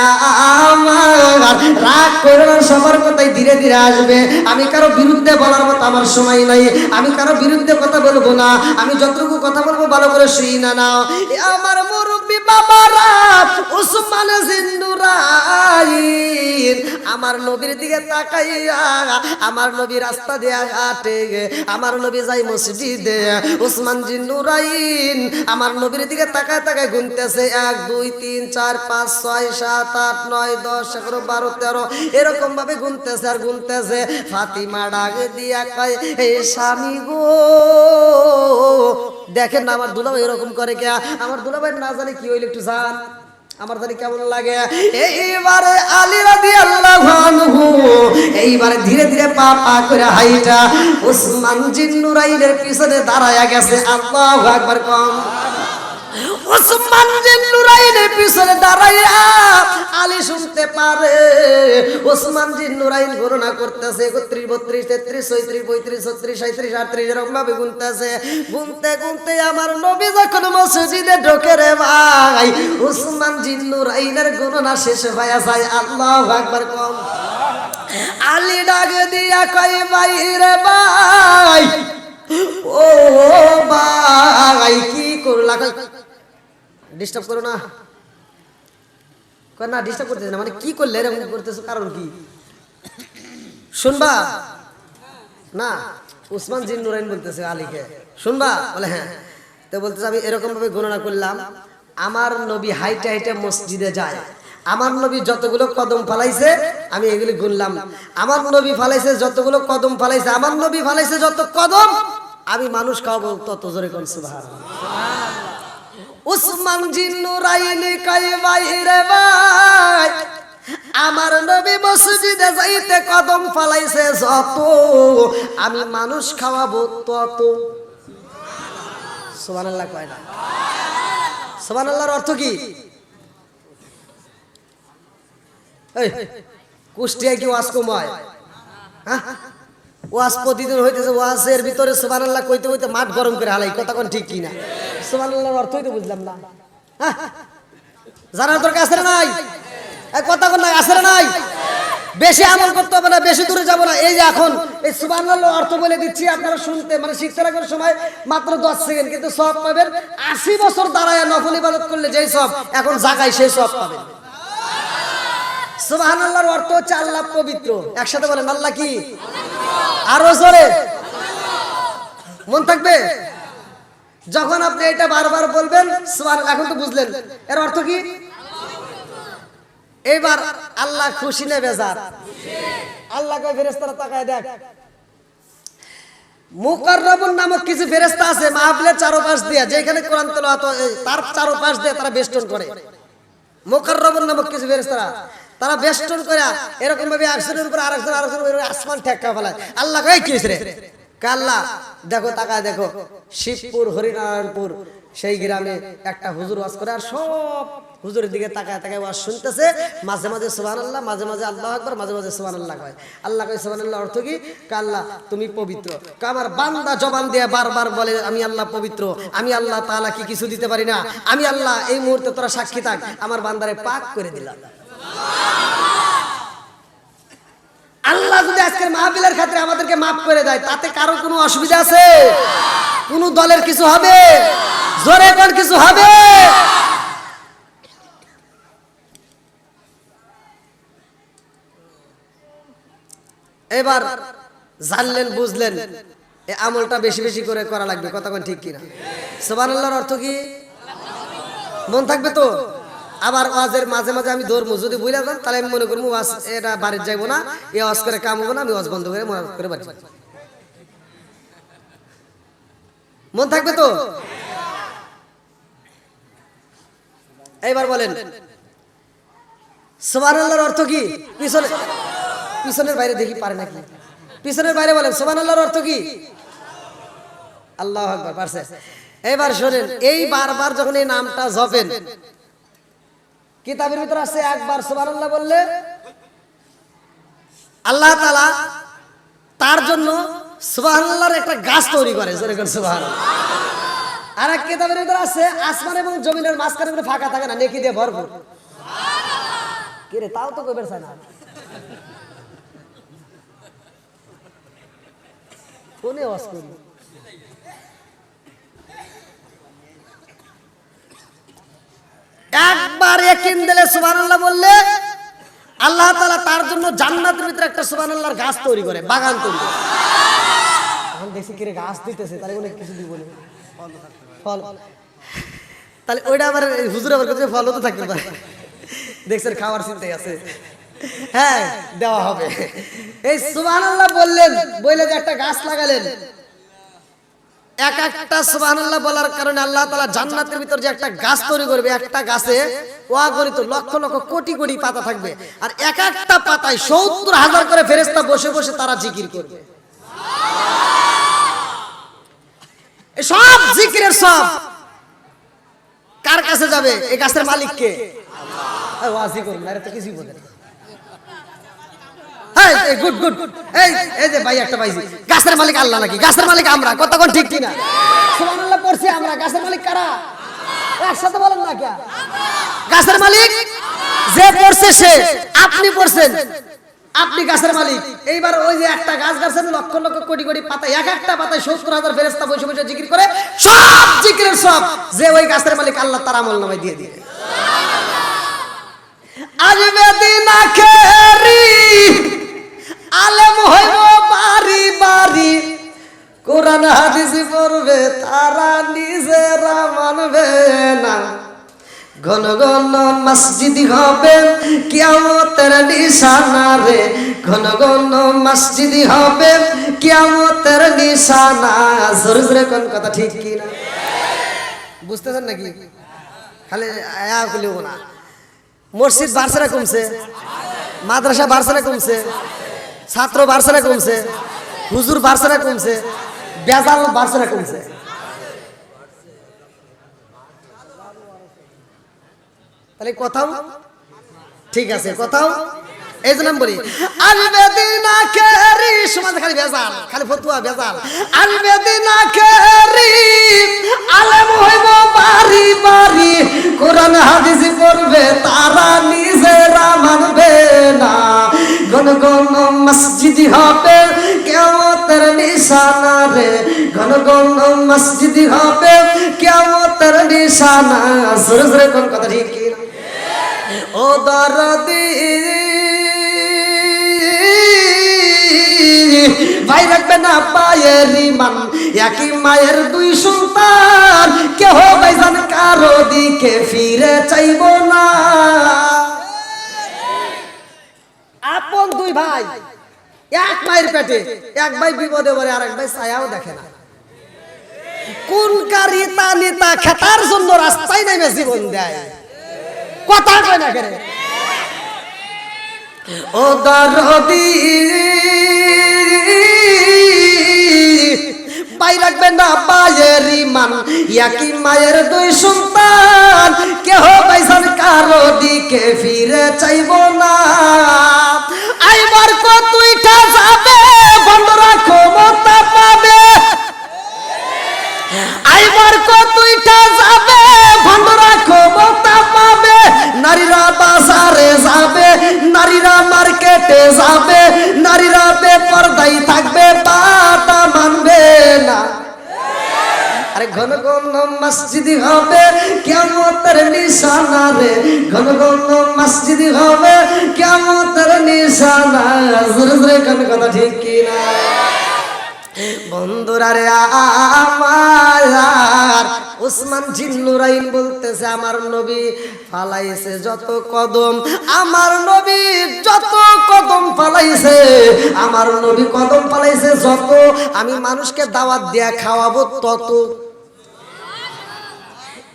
আমার, রাগ করো না, সবার কথাই ধীরে ধীরে আসবে। আমি কারো বিরুদ্ধে বলার মতো আমার সময় নাই, আমি কারো বিরুদ্ধে কথা বলবো না। আমি যতটুকু কথা বলবো ভালো করে শুই না নাও। আমার মুরব্বী বাবারা, উসমান জিন্নুরাইন আমার নবীর দিকে তাকাইয়া, আমার নবী রাস্তা দিয়ে হাঁটে, আমার নবী যাই মসজিদে, উসমান জিন্নুরাইন আমার নবীর দিকে তাকায় তাকায় গুনতেছে 1 2 3 4 5 6 7 8 9 10 11 12 13 এরকম ভাবে গুনতেছে আর গুনতেছে। ফাতিমা ডাকে দিয়া কয়, এই স্বামী গো, দেখেন না আমার দুলাভাই এরকম করে কে? আমার দুলাভাই না জানি কি হইল, একটু জান আমার জানি কেমন লাগে। এইবারে আলী রাদিয়াল্লাহু আনহু এইবারে ধীরে ধীরে পা পা করে হাইটা উসমান জিন্নুরাইনের পিছনে দাঁড়ায়া গেছে। আল্লাহু আকবার কম। উসমান জিন্নুরাইনের পিছনে দাঁড়াইয়া আলী শুনতে পারে উসমান জিন্নুরাইন গণনা করতেছে 31 32 33 34 35 36 37 38 এরকম ভাবে গুনতেছে। গুনতে গুনতে আমার নবী যখন মসজিদে ঢোকে রে ভাই, উসমান জিন্নুরাইনের গণনা শেষ হয়ে যায়। আল্লাহু আকবার কম। আলী ডাক দিয়া কয়, ভাই রে ভাই, ও ভাই কি করলা? ডিস্টার্ব করো না, না ডিস্টার্ব করতেছে না, মানে কি করলে এরকম করতেছো, কারণ কি শুনবা না? উসমান জিন্নুরাইন বলতেছে আলীকে, শুনবা? বলে হ্যাঁ। তো বলতেছে আমি এরকম ভাবে গণনা করলাম, আমার নবী হাইটে হাইটে মসজিদে যায়, আমার নবী যতগুলো কদম ফালাইছে আমি এগুলি গুনলাম, আমার নবী ফালাইছে যতগুলো কদম ফালাইছে, আমার নবী ফালাইছে যত কদম আমি মানুষ খাওয়াবো তত। জোরে কোন সুবহানাল্লাহ। উসমান জিন্নুরাইন কয়, ভাই রে ভাই, আমার নবী মসজিদে যাইতে কদম ফালাইছে যত, আমি মানুষ খাওয়াবো তত। সুবহানাল্লাহ কয় না? সুবহানাল্লাহর অর্থ কি? এই কুষ্টিয়ায় কি ওয়াজ কম হয়? হ্যাঁ, ওয়াজ প্রতিদিন হইতেছে, ওয়াজের ভিতরে সুবহানাল্লাহ কইতে কইতে মাঠ গরম করে হালাই, কথা কোন ঠিক কিনা? সুবহানাল্লাহর অর্থই তো বুঝলাম না। জানার দরকার আছে না নাই? কথা কোন নাই, আছে না নাই? বেশি আমল করতে হবে না, বেশি দূরে যাব না। এই যে এখন এই সুবহানাল্লাহ অর্থ বলে দিচ্ছি, আপনারা শুনতে মানে শিখতে রাখার সময় মাত্র 10 সেকেন্ড, কিন্তু সব পাবেন 80 বছর দাঁড়ায় নফল ইবাদত করলে যেই সব এখন জাগায় সেই সব পাবেন। সুবহানাল্লাহর অর্থ হচ্ছে আল্লাহ পবিত্র। একসাথে বলেন, আল্লাহ কি? আরো জোরে, মন থাকবে। যখন আপনি এটা বারবার বলবেন সুবহানাল্লাহ, এখন তো বুঝলেন এর অর্থ কি। এবার আল্লাহ খুশি নে বেজার? আল্লাহকে ফেরেশতারা তাকায় দেখ, মুকাররাবুন নামক কিছু ফেরেশতা আছে মাহফিলের চারপাশ দিয়ে, যেখানে কোরআন তেলাওয়াত তার চারপাশ দিয়ে তারা বেষ্টন করে। মুকাররাবুন নামক কিছু ফেরেশতারা তারা বেষ্টন করে এরকম ভাবে একজনের উপর আরেকজন আসমান ঠেক্কা ফেলায়। আল্লাহ কয় কি হইছে রে? আল্লাহ দেখো, তাকায় দেখো, শিবপুর হরিনারায়ণপুর সেই গ্রামে একটা হুজুর ওয়াজ করে, আর সব হুজুরের দিকে তাকায় তাকায় ওয়াজ শুনতেছে। মাঝে মাঝে সুবহানাল্লাহ, মাঝে মাঝে আল্লাহু আকবার, মাঝে মাঝে সুবহানাল্লাহ কয়। আল্লাহ কয় সুবহানাল্লাহ অর্থ কি? আল্লাহ তুমি পবিত্র। আমার বান্দা জবান দিয়ে বারবার বলে আমি আল্লাহ পবিত্র, আমি আল্লাহ তাআলা কি কিছু দিতে পারি না, আমি আল্লাহ এই মুহূর্তে তোরা সাক্ষী থাক, আমার বান্দারে পাক করে দিলাম। আল্লাহ যদি আজকের মাহফিলের ক্ষেত্রে আমাদেরকে মাফ করে দেয়, তাতে কারো কোনো অসুবিধা আছে? কোন দলের কিছু হবে? জোরে কোন কিছু হবে? এবার জানলেন, বুঝলেন, এই আমলটা বেশি বেশি করে করা লাগবে। কথা কোন ঠিক কিনা? সুবহানাল্লাহর অর্থ কি? মন থাকবে তো? আবার ওয়াজের মাঝে মাঝে আমি ধরবো, যদি বুঝলা যান তাহলে আমি মনে করবো ওয়াজ এটা বাড়ির যাইবো না, এ ওয়াজ করে কাম হবো না, আমি ওয়াজ বন্ধ করে মনে করে বাড়ি। মন থাকবে তো? এইবার বলেন সুবহানাল্লাহর অর্থ কি? পিছনের বাইরে দেখি পারে নাকি? পিছনের বাইরে বলেন সুবহানাল্লাহর অর্থ কি? আল্লাহু আকবার, পারছে। এবার শোনেন, এই বারবার যখন এই নামটা জপেন, কিতাবের ভিতর আছে একবার সুবহানাল্লাহ বললে আল্লাহ তাআলা তার জন্য সুবহানাল্লাহর একটা গাছ তৈরি করে। সুবহানাল্লাহ। আর এক কিতাবের ভিতর আছে আসমান এবং জমিনের মাঝখানে কোনো ফাঁকা থাকে না, নেকি দিয়ে ভরপুর। কি রে, তাও তো কইবার চায় না। কোনে ওয়াজ করি? একবার ইয়াকিন দিলে সুবহানাল্লাহ বললে আল্লাহ তাআলা তার জন্য জান্নাতের ভিতরে একটা সুবহানাল্লাহর গাছ তৈরি করে, বাগান তৈরি করে। এখন দেখছি কি রে, গাছ দিতেছে, তাহলে অনেক কিছু দিব না, ফল। তাহলে ওইটা আবার হুজুর আবার কাছে ফলও তো থাকতে পারে। দেখছেন খাওয়ার চিন্তাই আছে। হ্যাঁ, দেওয়া হবে। এই সুবহানাল্লাহ বললেন, বলে যে একটা গাছ লাগালেন, এক একটা সুবহানাল্লাহ বলার কারণে আল্লাহ তাআলা জান্নাতের ভিতর যে একটা গাছ তৈরি করবে, একটা গাছে অগণিত লক্ষ লক্ষ কোটি কোটি পাতা থাকবে, আর এক একটা পাতায় ৭০,০০০ করে ফেরেশতা বসে বসে তারা জিকির করবে। এই সব জিকিরের সব কার কাছে যাবে? এই গাছের মালিক কে? আল্লাহ। ওয়াজি করুন, আরে তো কিছুই বলেন। এই গুড গুড, এই যে ভাই একটা পাইছি, গাছের মালিক আল্লাহ নাকি? গাছের মালিক আমরা, কতক্ষণ ঠিক কিনা? সুবহানাল্লাহ পড়ছি আমরা, গাছের মালিক কারা? একসাথে বলেন না কে? গাছের মালিক যে পড়ছে সে, আপনি পড়ছেন, আপনি গাছের মালিক। এইবার ওই যে একটা গাছ গাছের লক্ষ লক্ষ কোটি কোটি পাতা, এক একটা পাতায় ৭০,০০০ ফেরেশতা বসে বসে জিকির করে, সব জিকিরের সব যে ওই গাছের মালিক আল্লাহ তার আমলনামায় দিয়ে দিয়ে। আসবে দিন আখেরি, আলেম হইব বাড়ি বাড়ি, কোরআন হাদিস পড়বে তারা নিজেরা মানবে না। ঘন ঘন মসজিদ হবে কিয়ামতের নিশানা রে, ঘন ঘন মসজিদ হবে কিয়ামতের নিশানা। জোরে জোরে কোন কথা ঠিক কি না? বুঝতেছেন নাকি? খালি আয়া কইলেও না। মসজিদ বাড়ছে না কমছে? মাদ্রাসা বাড়ছে না কমছে? ছাত্র বাড়ছে না কমছে? হুজুর বাড়ছে না কমছে? বেজাল বাড়ছে না কমছে? তাহলে কথাও ঠিক আছে, কথাও এই জন্য বলি আসবে দিন আখেরি, সমাজ খালি বেজাল, খালি ফতুয়া বেজাল। আসবে দিন আখেরি, আলেম হইব বাড়ি বাড়ি, কোরআন হাদিস পড়বে তারা নিজেরা মানবে না। ঘন ঘন মসজিদ হবে কিয়ামতের নিশানা রে, ঘন ঘন মসজিদ হবে কিয়ামতের নিশানা। জোরে জোরে কোন কথা ঠিক কি? ও দরদি ভাই রাখবে না পায়ের ইমান একই মায়ের দুই সন্তান কেহ ভাইজান কারো দিকে ফিরে চাইব না আপন দুই ভাই এক মায়ের পেটে এক ভাই বিপদে পড়ে আর এক ভাই ছায়াও দেখে না কোন কারিতা নেতা খেতার জন্য রাস্তায় নেমে জীবন দেয় কথা কয় না কেন ও দরদি ভাই রাখবে না পায়ের ইমান একই মায়ের দুই সন্তান কেহ ভাইজান কারো দিকে ফিরে চাইব না আইবার কতইটা যাবে বন্ধুরা ক্ষমতা পাবে আইবার কতইটা যাবে বন্ধুরা ক্ষমতা পাবে নারীরা বাজারে যাবে নারীরা মার্কেটে যাবে নারীরা বেপরদাই থাকবে বাতা মানবে না আরে ঘন ঘন মসজিদ হবে কিয়ামতের নিশানা রে ঘন ঘন মসজিদ হবে কিয়ামতের নিশানা জোরে জোরে কোন কথা ঠিক কি না বন্ধুরা রে আমার ওসমান জিন্নুরাইন বলতেছে আমার নবী ফালাইছে যত কদম আমার নবী যত কদম ফালাইছে আমার নবী কদম ফালাইছে যত আমি মানুষকে দাওয়াত দিয়া খাওয়াবো তত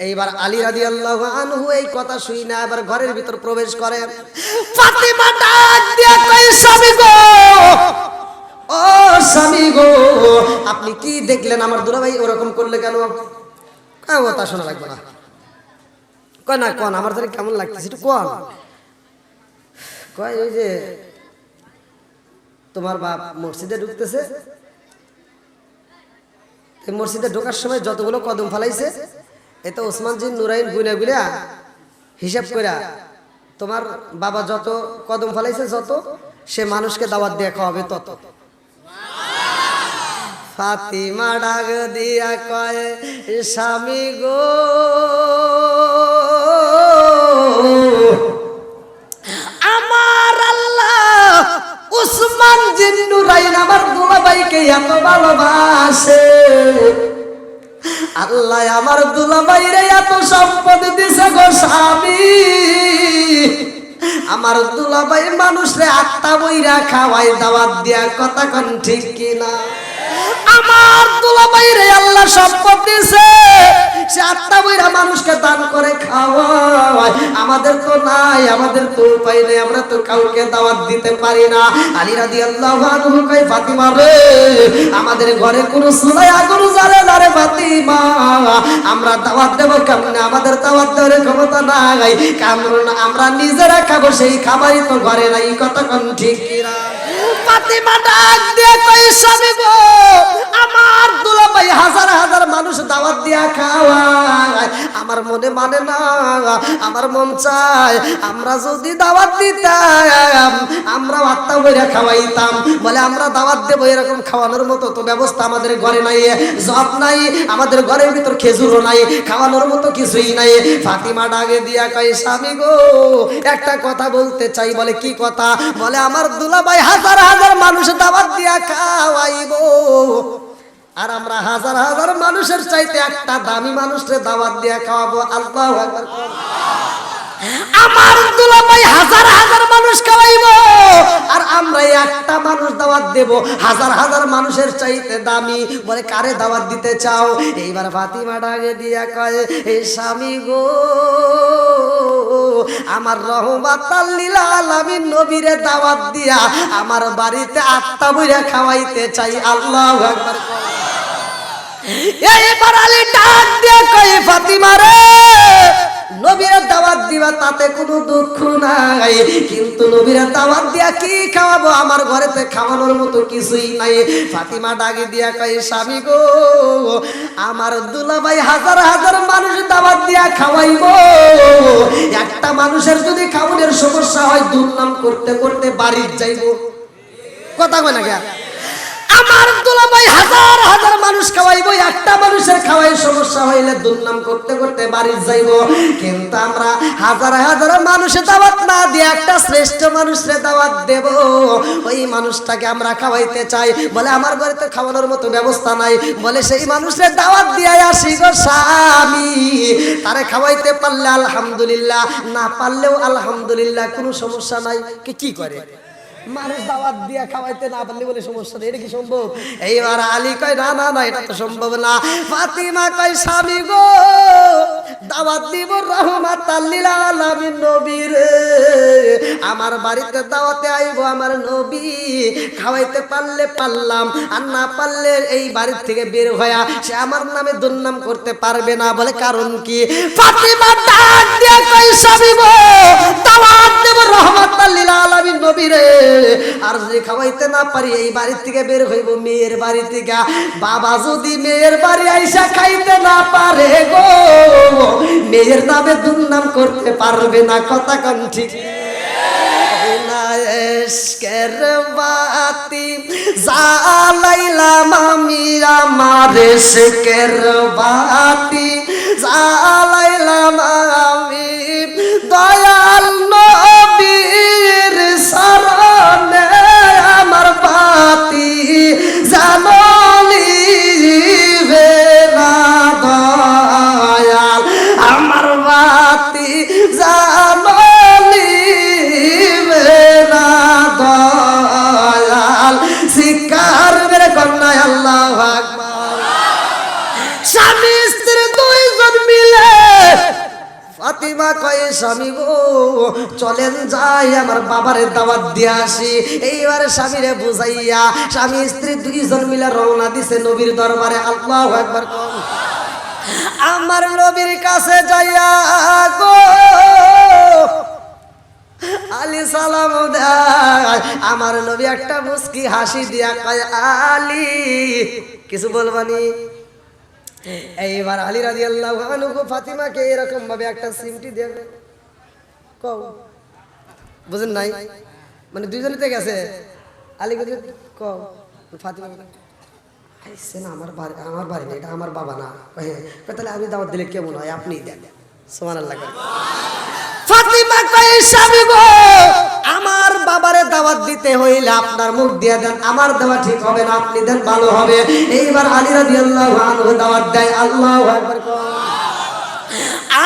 এইবার আলী রাদিয়াল্লাহু আনহু এই কথা শুই না এবার ঘরের ভিতর প্রবেশ করে ফাতিমা ডাক দিয়া কই স্বামী গো ও স্বামী গো আপনি কি দেখলেন আমার দুলাভাই ওরকম করলে কেন কথা শোনা লাগবে না কয় না কোন আমার ধরে কেমন লাগতেছে একটু কোন কয় ওই যে তোমার বাপ মসজিদে ঢুকতেছে মসজিদে ঢোকার সময় যতগুলো কদম ফালাইছে এতে ওসমান জিন্নুরাইন গুনা গুলা হিসাব কইরা তোমার বাবা যত কদম ফালাইছে যত সে মানুষকে দাওয়াত দিয়ে খাওয়াবে তত ফাতিমা ডাক দিয়া কয় স্বামী গো আমার আল্লাহ ওসমান জিন্নুরাইন আমার দুলাভাইকে এত ভালোবাসে আল্লাহ আমার দুলাভাইরে এত সম্পদ দিছে গো স্বামী আমার দুলাভাই মানুষরে আত্মা বইরা খাওয়াই দাওয়াত দিয়া কথা কোন ঠিক কিনা আমার দুলাভাইরে আল্লাহ সম্পদ দিছে সে আত্মা বইরা মানুষকে দান করে খাওয়ায় আমাদের তো নাই আমাদের তো উপায় নেই আমরা তো কাউকে দাওয়াত দিতে পারি না আলী রাদিয়াল্লাহু আনহু কই ফাতিমা রে আমাদের ঘরে কোনো চুলায় আগুন জ্বলে না রে ফাতিমা আমরা দাওয়াত দেব কেমনে আমাদের দাওয়াত দেওয়ার ক্ষমতা নাই কারণ আমরা নিজেরা খাবো সেই খাবারই তো ঘরে নাই কথা কোন ঠিক কিনা ফাতিমা ডাক দিয়ে কই স্বামী গো আমার দুলাভাই হাজার হাজার মানুষ দাওয়াত দিয়া খাওয়ায় আমার মনে মানে না আমার মন চায় আমরা যদি দাওয়াত দিতাম আমরা আত্মা বইরা খাওয়াইতাম বলে আমরা দাওয়াত দেব এরকম খাওয়ানোর মতো তো ব্যবস্থা আমাদের ঘরে নাই জব নাই আমাদের ঘরের ভিতর খেজুরও নাই খাওয়ানোর মতো কিছুই নাই ফাতিমা ডাকে দিয়া কই স্বামী গো একটা কথা বলতে চাই বলে কি কথা বলে আমার দুলাভাই হাজার হাজার মানুষ দাওয়াত দিয়া খাওয়াইবো আর আমরা হাজার হাজার মানুষের চাইতে একটা দামি মানুষকে দাওয়াত দিয়া খাওয়াবো আল্লাহু আকবার আমার দুলাভাই হাজার হাজার মানুষ খাওয়াইবো আর আমরা একটা মানুষ দাওয়াত দেব হাজার হাজার মানুষের চাইতে দামি বলে কারে দাওয়াত দিতে চাও এইবার ফাতিমা ডাকে দিয়া কয় এই স্বামী গো আমার রহমাতাল লিল আলামিন নবীরে দাওয়াত দিয়া আমার বাড়িতে আত্মা বইরা খাওয়াইতে চাই আল্লাহু আকবার এইবার আলী ডাক দিয়া কয় ফাতিমা রে নবীর দাওয়াত দিবা তাতে কোনো দুঃখ নাই কিন্তু নবীর দাওয়াত দিয়া কি খাওয়াবো আমার ঘরেতে খাওয়ানোর মতো কিছুই নাই ফাতিমা ডাকে দিয়া কয় স্বামী গো আমার দুলাভাই হাজার হাজার মানুষ দাওয়াত দিয়া খাওয়াইবো একটা মানুষের যদি খাওয়ানোর সমস্যা হয় দুর্নাম করতে করতে বাড়ির যাইবো কথা কয় না কে আমার দুলাভাই হাজার হাজার মানুষ খাওয়াইবো একটা মানুষের খাওয়াই সমস্যা হইলে দুর্নাম করতে করতে বাড়ি যাইব, কিন্তু আমরা হাজার হাজার মানুষের দাওয়াত না দিয়ে একটা শ্রেষ্ঠ মানুষের দাওয়াত দেব। ওই মানুষটাকে আমরা খাওয়াইতে চাই, বলে আমার ঘরে তো খাওয়ানোর মতো ব্যবস্থা নাই, বলে সেই মানুষের দাওয়াত দিয়ে আসি গো স্বামী। তারে খাওয়াইতে পারলে আলহামদুলিল্লাহ, না পারলেও আলহামদুলিল্লাহ, কোনো সমস্যা নাই। কি করে মানুষ দাওয়াত দিয়া খাওয়াইতে না পারলে বলে সমস্যা নেই, এটা কি সম্ভব? এইবার আলী কয় না না না, এটা তো সম্ভব না। ফাতিমা কয় স্বামী গো, দাওয়াত দিব রহমাতাল লিল আলামিন নবীর, আমার বাড়িতে দাওয়াতে আইবো আমার নবী, খাওয়াইতে পারলে পারলাম, আর না পারলে এই বাড়ির থেকে বের হইয়া সে আমার নামে দুর্নাম করতে পারবে না। বলে কারণ কি? ফাতিমা ডাক দিয়ে কয় স্বামী গো, দাওয়াত দেব রহমাতাল লিল আলামিন নবীর, আর যদি খাওয়াইতে না পারি এই বাড়ির থেকে বের হইব মেয়ের বাড়ি থেকে। বাবা যদি মেয়ের বাড়ি আইসা খাইতে না পারে গো, মেয়ের নামে দুর্নাম করতে পারবে না। কথা কোন ঠিক? এশকের বাতি জ্বালাইলাম আমি, আমার এশকের বাতি জ্বালাইলাম আমি, দয়াল নবীর শরণে আমার বাতি জ্বালিবে না দয়াল, আমার বাতি জ্বালিবে না দয়াল। শিকার মেরে কন্যায় আল্লাহু আকবার। স্বামী স্ত্রী দুইজন মিলে ফাতিমা কয় স্বামী গো চলেন যাই আমার বাবারে দাওয়াত দিয়ে আসি। এইবার স্বামীরে বুঝাইয়া স্বামী স্ত্রী দুইজন মিলে রওনা দিছে নবীর দরবারে। আল্লাহু আকবার। আমার নবীর কাছে যাইয়া গো আলী সালাম দেয়, আমার নবী একটা মুস্কি হাসি দিয়া কয় আলী কিছু বলবানি? এইবার আলী রাদিয়াল্লাহু আনহু ফাতিমাকে এরকম ভাবে একটা সিমটি দেবে, কও বুঝেন নাই, মানে দুইজনেতে গেছে। আলী কও ফাতিমা আইছে না, আমার বাড়ি না, এটা আমার বাবা না। তাহলে আমি দাওয়াত দিলে কেমন হয়, আপনিই দেন। সুবহানাল্লাহ। ফাতিমা কয় স্বামী গো, আমার বাবারে দাওয়াত দিতে হইলে আপনার মুখ দিয়ে দেন, আমার দেওয়া ঠিক হবে না, আপনি দেন ভালো হবে। এইবার আলী রাদিয়াল্লাহু আনহু দাওয়াত দেয়। আল্লাহু আকবার।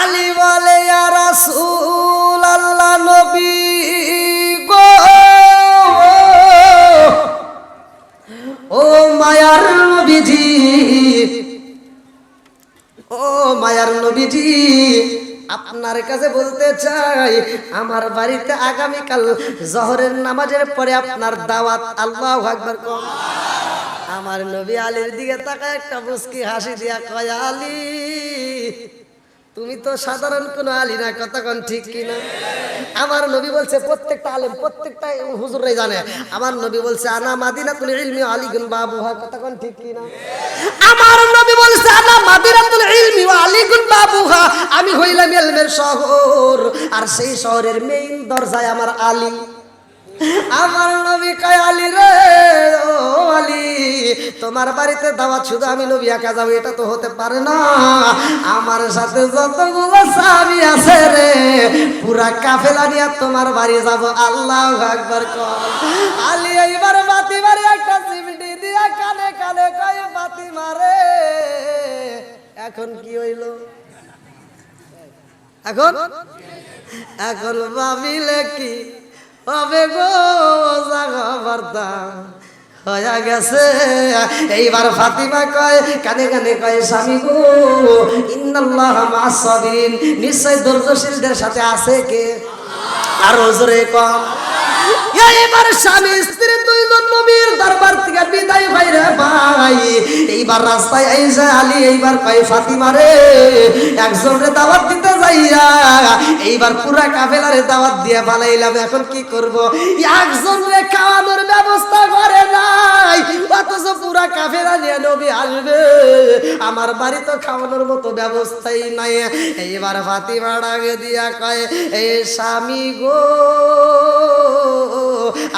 আলী বলে ইয়া রাসূলুল্লাহ, নবী গো, ও মায়ার নবীজি, ও মায়ার নবীজি, আপনার কাছে বলতে চাই আমার বাড়িতে আগামীকাল জোহরের নামাজের পরে আপনার দাওয়াত। আল্লাহু আকবার। আমার নবী আলীর দিকে তাকায় একটা মুস্কি হাসি দিয়া কয় আলী তুমি তো সাধারণ কোনো আলী না। কতক্ষণ ঠিক কিনা? আমার নবী বলছে প্রত্যেকটা আলেম প্রত্যেকটা হুজুররাই জানে, আমার নবী বলছে আনা মাদিনাতুল ইলমি আলীগুন বাবুহা। কতক্ষণ ঠিক কিনা? আমার নবী বলছে আনা মাদিনাতুল ইলমি ওয়া আলীগুন বাবুহা, আমি হইলাম ইলমের শহর, আর সেই শহরের মেইন দরজায় আমার আলী। আমার নবী কয় আলী রে, ও আলী তোমার বাড়িতে দাওয়াত শুধু আমি নবী একা যাবো এটা তো হতে পারে না, আমার সাথে যতগুলো সাহাবী আছে রে পুরা কাফেলা নিয়ে তোমার বাড়ি যাব। আল্লাহু আকবার। আলী এইবার ফাতিমারে একটা চিমটি দিয়া কানে কানে কয় ফাতিমা রে এখন কি হইল? এখন ভাবিলে কি হবে গো, জাগা হয়ে গেছে। এইবার ফাতিমা কয় কানে কানে কয় স্বামী গো, ইন্নাল্লাহা মা'আস সাবিরিন, নিশ্চয় ধৈর্যশীলদের সাথে আছে কে? আর জোরে কম। এইবার স্বামী স্ত্রী দুইজন নবীর দরবার থেকে বিদায় হইরে ভাই, এইবার রাস্তায় আইসা আলী এইবার কয় ফাতিমা রে একজনের দাওয়াত দিতে যাইয়া এইবার পুরা কাফেলারে দাওয়াত দিয়ে পালাইলাম, এখন কি করব? একজনের খাওয়ানোর ব্যবস্থা করে নাই, অথচ পুরা কাফেলা নিয়ে নবী আসবে, আমার বাড়ি তো খাওয়ানোর মতো ব্যবস্থাই নাই। এইবার ফাতিমা ডাকে দিয়া কয় এই স্বামী গো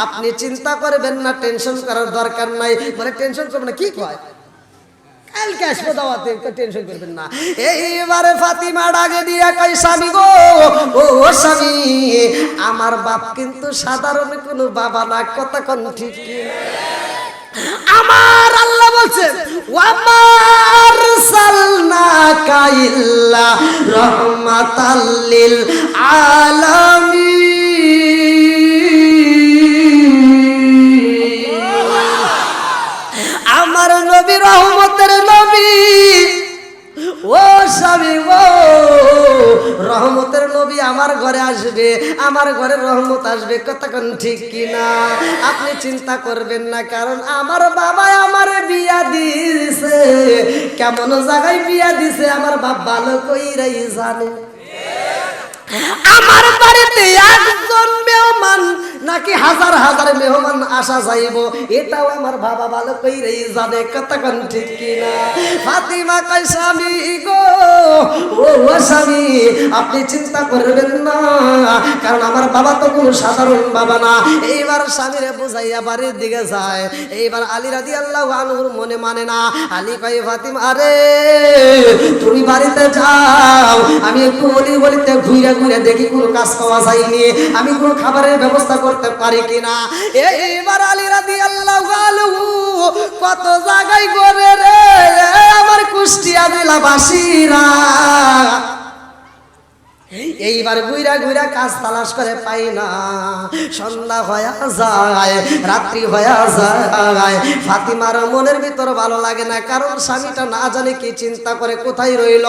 আপনি চিন্তা করবেন না, টেনশন করার দরকার নাই। বলে টেনশন করবেন না? কি কয়? কালকে আসবো দাওয়াতে, টেনশন করবেন না। এইবারে ফাতিমা ডাকে দিয়া কই স্বামী গো, ও স্বামী, আমার বাপ কিন্তু সাধারণ কোনো বাবা না, কথা কোন ঠিক কি? আমার আল্লাহ বলছেন ওয়ামার সালনাকা ইল্লা রাহমাতাল লিল আলামিন। আমার নবী রহমতের নবী, ও স্বামী ও রহমতের নবী আমার ঘরে আসবে, আমার ঘরে রহমত আসবে, কতক্ষণ ঠিক কিনা? আপনি চিন্তা করবেন না, কারণ আমার বাবা আমার বিয়া দিছে, কেমন জায়গায় বিয়া দিছে আমার বাপ ভালো কইরাই জানে। আমার বাড়িতে একজন মেহমান নাকি হাজার হাজার মেহমান আসা যাইব, এটাও আমার বাবা ভালো কইরাই জানে, কতক্ষণ ঠিক কিনা? ফাতিমা কয় স্বামী গো, ও স্বামী, আপনি চিন্তা করবেন না, কারণ আমার বাবা তো কোনো সাধারণ বাবা না। এইবার স্বামীরে বুঝাইয়া বাড়ির দিকে যায়। এইবার আলী রাদিয়াল্লাহু আনহুর মনে মানে না। আলী কয় ফাতিমা আরে তুমি বাড়িতে যাও, আমি একটু অলি গলিতে ঘুরে ঘুরে দেখি কোনো কাজ পাওয়া যায়নি, আমি কোনো খাবারের ব্যবস্থা করতে পারি কিনা। এইবার আলী রাদিয়াল্লাহু আনহু কত জায়গায় ঘুরে রে আমার কুষ্টিয়া জেলাবাসীরা। এইবার ঘুরা ঘুরা কাজ তালাশ করে পাই না, সন্ধ্যা হয়ে যায়, রাত্রি হয়ে যায়। ফাতিমার মনের ভিতর ভালো লাগে না, কারণ স্বামীটা না জানে কি চিন্তা করে কোথায় রইল।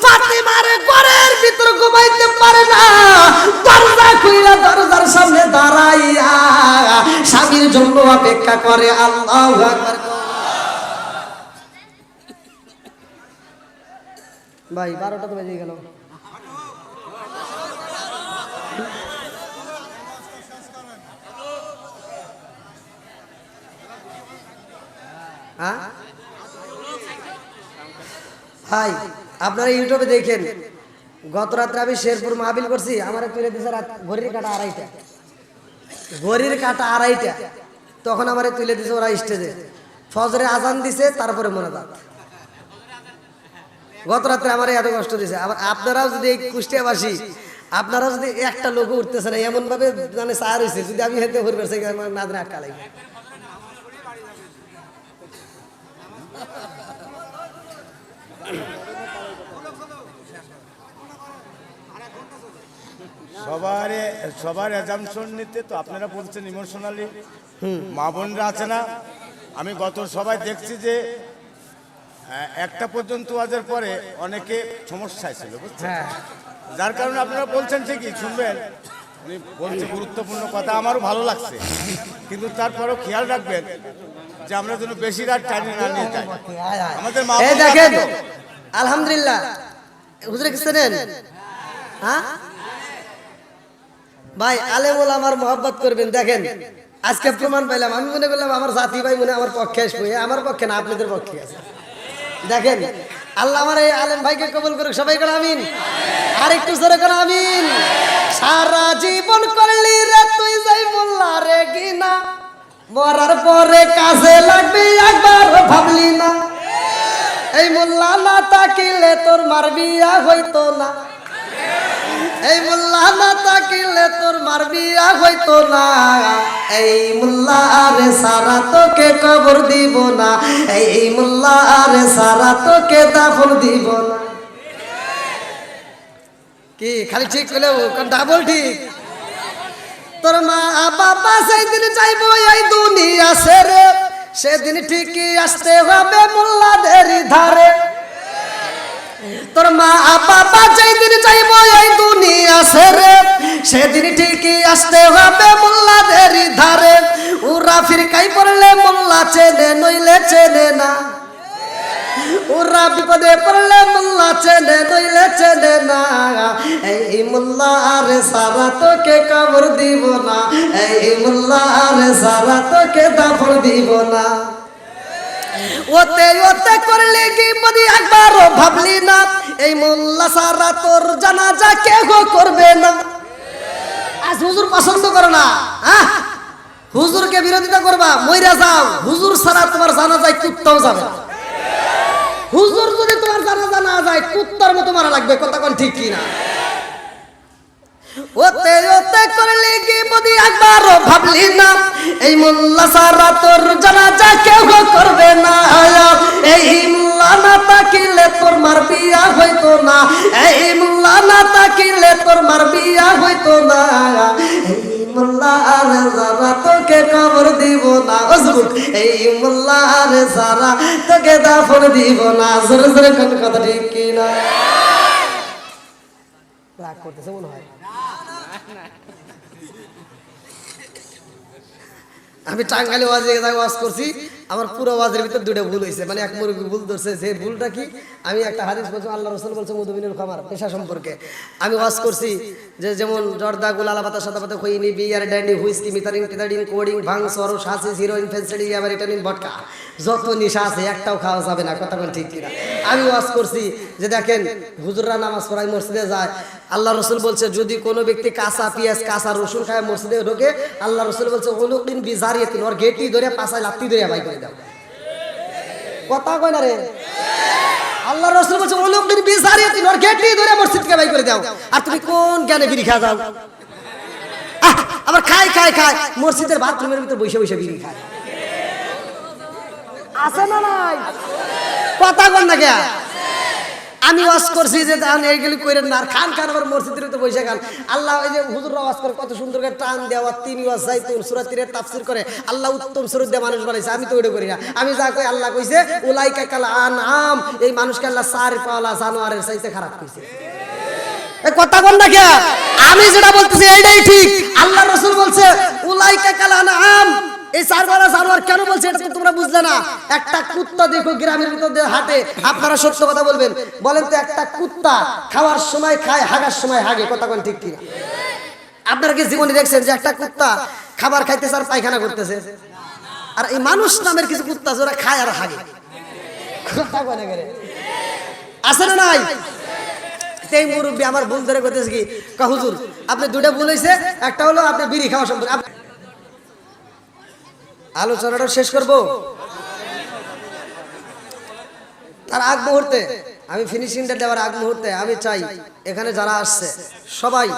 ফাতিমার ঘরের ভিতর ঘুমাইতে পারে না, দরজা খুইলা দরজার সামনে দাঁড়াইয়া স্বামীর জন্য অপেক্ষা করে। আল্লাহু আকবার। ভাই 12টা তো বেজে গেল। হাই আপনারা ইউটিউবে দেখেন, গত রাত্রে আমি শেরপুর মাহফিল করছি, আমার তুলে দিছে ঘড়ির কাটা 2:30টা, ঘড়ির কাটা 2:30টা, তখন আমার তুলে দিছে ওরা স্টেজে, ফজরে আজান দিছে, তারপরে মোনাজাত। গত রাত্রে আমার এত কষ্ট দিছে। আবার আপনারাও যদি এই কুষ্টিয়াবাসী, আপনারাও যদি একটা লোক উঠতেছে না, এমন ভাবে মানে সার হয়েছে, যদি আমি হেঁটে ঘুরবে না দিনে আটকা লাগবে। সবার অ্যাজাম্পশন নিতে তো আপনারা বলছেন ইমোশনালি, মা বোনরা আছে না, আমি গত সবাই দেখছি যে একটা পর্যন্ত ওয়াজের পরে অনেকে সমস্যায় ছিল, বুঝছেন, যার কারণে আপনারা বলছেন ঠিকই, শুনবেন, উনি বলছে গুরুত্বপূর্ণ কথা, আমারও ভালো লাগছে, কিন্তু তারপরেও খেয়াল রাখবেন যে আমরা যেন বেশি রাত টাইনে না নিয়ে যাই। আমাদের মা দেখেন আলহামদুলিল্লাহ হুজুরে কি চেনেন? হ্যাঁ ভাই, আলেমুল আমার মহব্বত করবেন। দেখেন আজকে প্রমাণ পাইলাম, আমি মনে করলাম আমার জাতি ভাই মনে আমার পক্ষে আসবে, আমার পক্ষে না, আপনাদের পক্ষে আছে। দেখেন আল্লাহ আমার এই আলেম ভাইকে কবুল করুক, সবাই করে আমিন। আর একটু জোরে করে আমিন। সারা জীবন করলি রে তুই যাই মোল্লা রে কিনা, মরার পরে কাজে লাগবে একবার ভাবলি না, এই মোল্লা না তাকিলে তোর মার বিয়া হইতো না, এই মোল্লা না তাকিলে তোর মার বিয়া হইতো না, এই মোল্লা রে সারা তোকে কবর দিব না, এই মোল্লা রে সারা তোকে দাফন দিব না। কি খালি ঠিক হলেও ডাবল ঠিক? তোর মা বাবা সেদিন চাইবো এই দুনিয়া ছেড়ে, সেদিন ঠিকই আসতে হবে মোল্লাদের ধারে। তোর মা বাবা যেদিন চাইবো এই দুনিয়া ছেড়ে, সেদিন ঠিকই আসতে হবে মোল্লাদের ধারে। ওরা ফিরকাই পড়লে মোল্লা চেনে, নইলে চেনে না, ওরা বিপদে পড়লে মোল্লা চেনে, নইলে চেনে না, এই মোল্লা রে সারা তোকে কবর দিব না, এই মোল্লা রে সারা তোকে দাফন দিব না। ওতে ওতে করলে কি বদি একবারও ভাবলি না, এই মোল্লা সারা তোর জানাজা কেউ করবে না। আজ হুজুর পছন্দ করে না, হ্যাঁ হুজুরকে বিরোধিতা করবা, মইরা যাও, হুজুর ছাড়া তোমার জানাজায় কুত্তাও যাবে না। যায় কুত্তার মতো মারা লাগবে, কথা কোন ঠিক কিনা? ওতে ওতে করলে কি বদি একবার ভাবলি না, এই মোল্লা সারা তোর জানাজা কেউ করবে না, এই মোল্লা না তাকিলে তোর মার বিয়া হইতো না, এই মোল্লা না তাকিলে তোর মার বিয়া হইতো না, এই মোল্লা আর যারা তোকে কবর দিব না, এই মোল্লা আর যারা তোকে দাফন দিব না। জোরে জোরে কোন কথা ঠিক কিনা? রাগ করতেছে মনে হয়। আমি টাঙ্গাইলে ওয়াজ করছি, আমার পুরো ওয়াজের ভিতর দুটো ভুল হয়েছে, মানে এক মুরগি ভুল ধরছে। যে ভুলটা কি, আমি একটা হাদিস বলছি, আল্লাহ রাসূল বলছে মধুমিনুল খামার পেশা সম্পর্কে আমি ওয়াজ করছি যে যেমন জর্দা গুলালা পাতা সাদা পাতা খইনি বিয়ার ড্যান্ডি হুইস্কি মিতারিন টিতারিন কোডিং ভাং সরো শাসি হিরোইন ফেন্সিডি আবার ইটালিন ভটকা, যত নিশা আছে একটাও খাওয়া যাবে না, কথা বল ঠিক কিনা? আমি ওয়াজ করছি যে দেখেন হুজুররা নামাজ পড়ায় মসজিদে যায়, আল্লাহ রাসূল বলছে যদি কোনো ব্যক্তি কাঁচা পেঁয়াজ কাঁচা রসুন খায় মসজিদে ঢোকে, আল্লাহ রাসূল বলছে ওলুকিন বিজারিয়াতিন, ওর গেটি ধরে পাছায় লাত্তি ধরে বাই করে দাও। কথা কয় না রে? আল্লাহ রাসূল বলছে ওলুকিন বিজারিয়াতিন, ওর গেটি ধরে মসজিদকে বাই করে দাও। আর তুমি কোন জ্ঞানে বিড়ি খা যাও? আবার খায় খায় খায় মসজিদের বাথরুমের ভিতর বসে বসে বিড়ি খায়, আছে না নাই? কথা কন না কে? আমি ওয়াজ করছি যে এইগুলি কইরেন না, আর খান খান আবার মসজিদের ভিতরে বসে খান। আল্লাহ ওই যে হুজুররা ওয়াজ করে কত সুন্দর করে টান দেওয়া, তিন ওয়াজ যাইতুন সূরা তিনের তাফসীর করে, আল্লাহ উত্তম সুরত দিয়ে মানুষ বানাইছে, আমি তো ওইটা করি না। আমি যা কই আল্লাহ কইছে উলাইকা কাল আনআম, এই মানুষকে আল্লাহ চার পাওয়ালা জানোয়ারের চাইতে খারাপ কইছে। এই কথা কোন না কে? আমি যেটা বলতেছি এইটাই ঠিক। আল্লাহ রাসূল বলছে উলাইকা কাল আনআম, এই চারবারা জানোয়ার কেন বলছে এটা তো তোমরা বুঝলে না। একটা কুত্তা দেখো গ্রামের ভিতর দিয়ে হাঁটে, আপনারা সত্য কথা বলবেন, বলেন তো একটা কুত্তা খাওয়ার সময় খায়, হাগার সময় হাগে, কথা কোন ঠিক কিনা? আপনারা কি জীবনে দেখছেন যে একটা কুত্তা খাবার খাইতেছে আর পায়খানা করতেছে? আর এই মানুষ নামের কিছু কুত্তা আছে ওরা খায় আর হাগে, কথা কোন করে? আছে না নাই? সেই মুরব্বী আমার ভুল ধরে করতেছে কি, হুজুর আপনি দুটো ভুল হয়েছে, একটা হলো আপনি বিড়ি খাওয়া সম্পর্কে। আলোচনাটা শেষ করব, তার আগ মুহূর্তে আমি ফিনিশিংটা দেওয়ার আগ মুহূর্তে আমি চাই এখানে যারা আসছে সবাই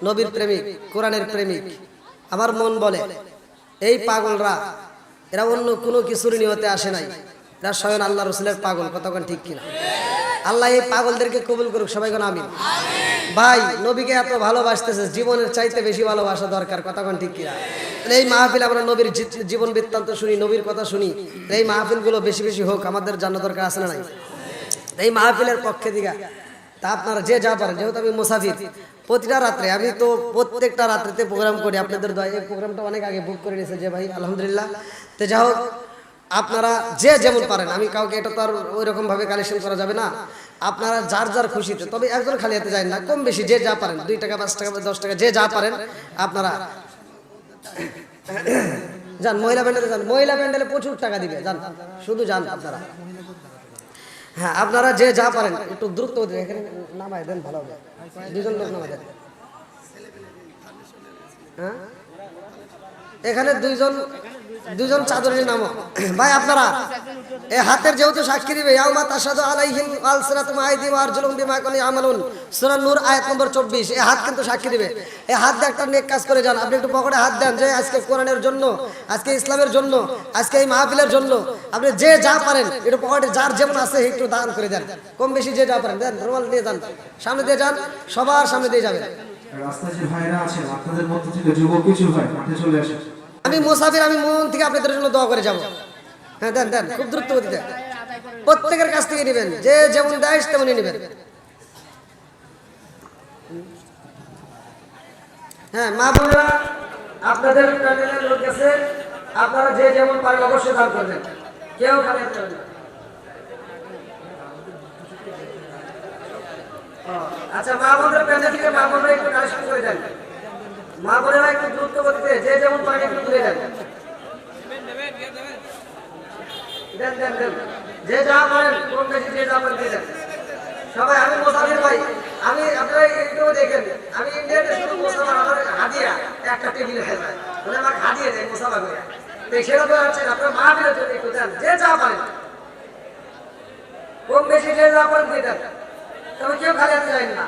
নবীর প্রেমিক, কোরআনের প্রেমিক। আমার মন বলে এই পাগলরা এরা অন্য কোনো কিছুর নিয়তে আসে নাই, এরা স্বয়ং আল্লাহ রাসূলের পাগল, কথা কোন ঠিক কিনা? আল্লাহ এই পাগলদেরকে কবুল করুক, সবাই কোন আমিন। ভাই নবীকে এত ভালোবাসতেছে, জীবনের চাইতে বেশি ভালোবাসা দরকার, কথা কোন ঠিক কিনা? এই মাহফিল আমরা নবীর জীবন বৃত্তান্ত শুনি, নবীর কথা শুনি, এই মাহফিলগুলো বেশি বেশি হোক, আমাদের জানা দরকার আছে না নাই? এই মাহফিলের পক্ষে দিকে তা আপনারা যে যা পারেন, যেহেতু আমি মুসাফির, প্রতিটা রাত্রে আমি তো প্রত্যেকটা রাত্রিতে প্রোগ্রাম করি, আপনাদের দয়া এই প্রোগ্রামটা অনেক আগে বুক করে নিয়েছে যে ভাই আলহামদুলিল্লাহ। তো যা হোক আপনারা যে যেমন পারেন, আমি কাউকে এটা তো আর ওই রকম ভাবে কালেকশন করা যাবে না, আপনারা যার যার খুশিতে, তবে একজন খালি হাতে যায় না, কম বেশি যে যা পারেন, 2 টাকা 5 টাকা 10 টাকা যে যা পারেন আপনারা যান। মহিলা প্যান্ডেলে যান, মহিলা প্যান্ডেলে প্রচুর টাকা দিবে, যান শুধু যান আপনারা। হ্যাঁ আপনারা যে যা পারেন একটু দ্রুত এখানে নামায় দেন, ভালো হবে, 2 জন লোক নামায় দেন। হ্যাঁ এখানে দুইজন চাদরের নাম ভাই, আপনারা এই হাতের যেহেতু সাক্ষী দিবে, ইয়াউমা তাশহাদু আলাইহিম আলসিনাতুহুম আইদিহিম ওয়া আরজুলুহুম বিমা কানু ইয়ামালুন, সূরা নূর আয়াত নম্বর 24। এই হাত কিন্তু সাক্ষী দিবে, এই হাত দিয়ে একটা নেক কাজ করে যান। আপনি একটু পকেটে হাত দেন যে আজকে কোরআনের জন্য, আজকে ইসলামের জন্য, আজকে এই মাহফিলের জন্য আপনি যে যা পারেন একটু পকেটে যার যেমন আছে একটু দান করে দেন, কম বেশি যে যা পারেন দেন। রুমাল নিয়ে যান, সামনে দিয়ে যান, সবার সামনে দিয়ে যাবেন। রাস্তায় যে ভাইরা আছেন আপনাদের মধ্যে থেকে যুবক কিছু ভাই মাঠে চলে আসেন। আমি মুসাফির, আমি মন থেকে আপনাদের জন্য দোয়া করে যাব। হ্যাঁ দেন দেন, খুব দ্রুত গতিতে প্রত্যেকের কাছ থেকে নেবেন, যে যেমন দেয় তেমনই নেবেন। হ্যাঁ মা বোনেরা, আপনাদের প্যানেলের লোক আছে, আপনারা যে যেমন পারেন অবশ্যই দান করবেন, কেউ খালি হাতে যাবেন না। আচ্ছা মা বোনদের প্যানেল থেকে মা বোনরা একটু কালেকশন করে দেন, মা বোনেরা একটু দ্রুত গতিতে যে যেমন পারেন একটু তুলে দেন, দেন দেন দেন, যে যা পারেন কোন বেশি যে যা পারেন দিয়ে দেন সবাই। আমি মুসাফির ভাই, আমি আপনারা একটু দেখেন, আমি ইন্ডিয়াতে শুধু মুসাফির, আমার হাদিয়া একটা টেবিল হয়ে যায়, মানে আমাকে হাদিয়ে দেয় মুসাফা করে, তো সেরকম হচ্ছে আপনারা মা বোনের জন্য একটু দেন, যে যা পারেন কম বেশি যে যা পারেন দিয়ে দেন। তবে কেউ খালি হাতে যাবেন না।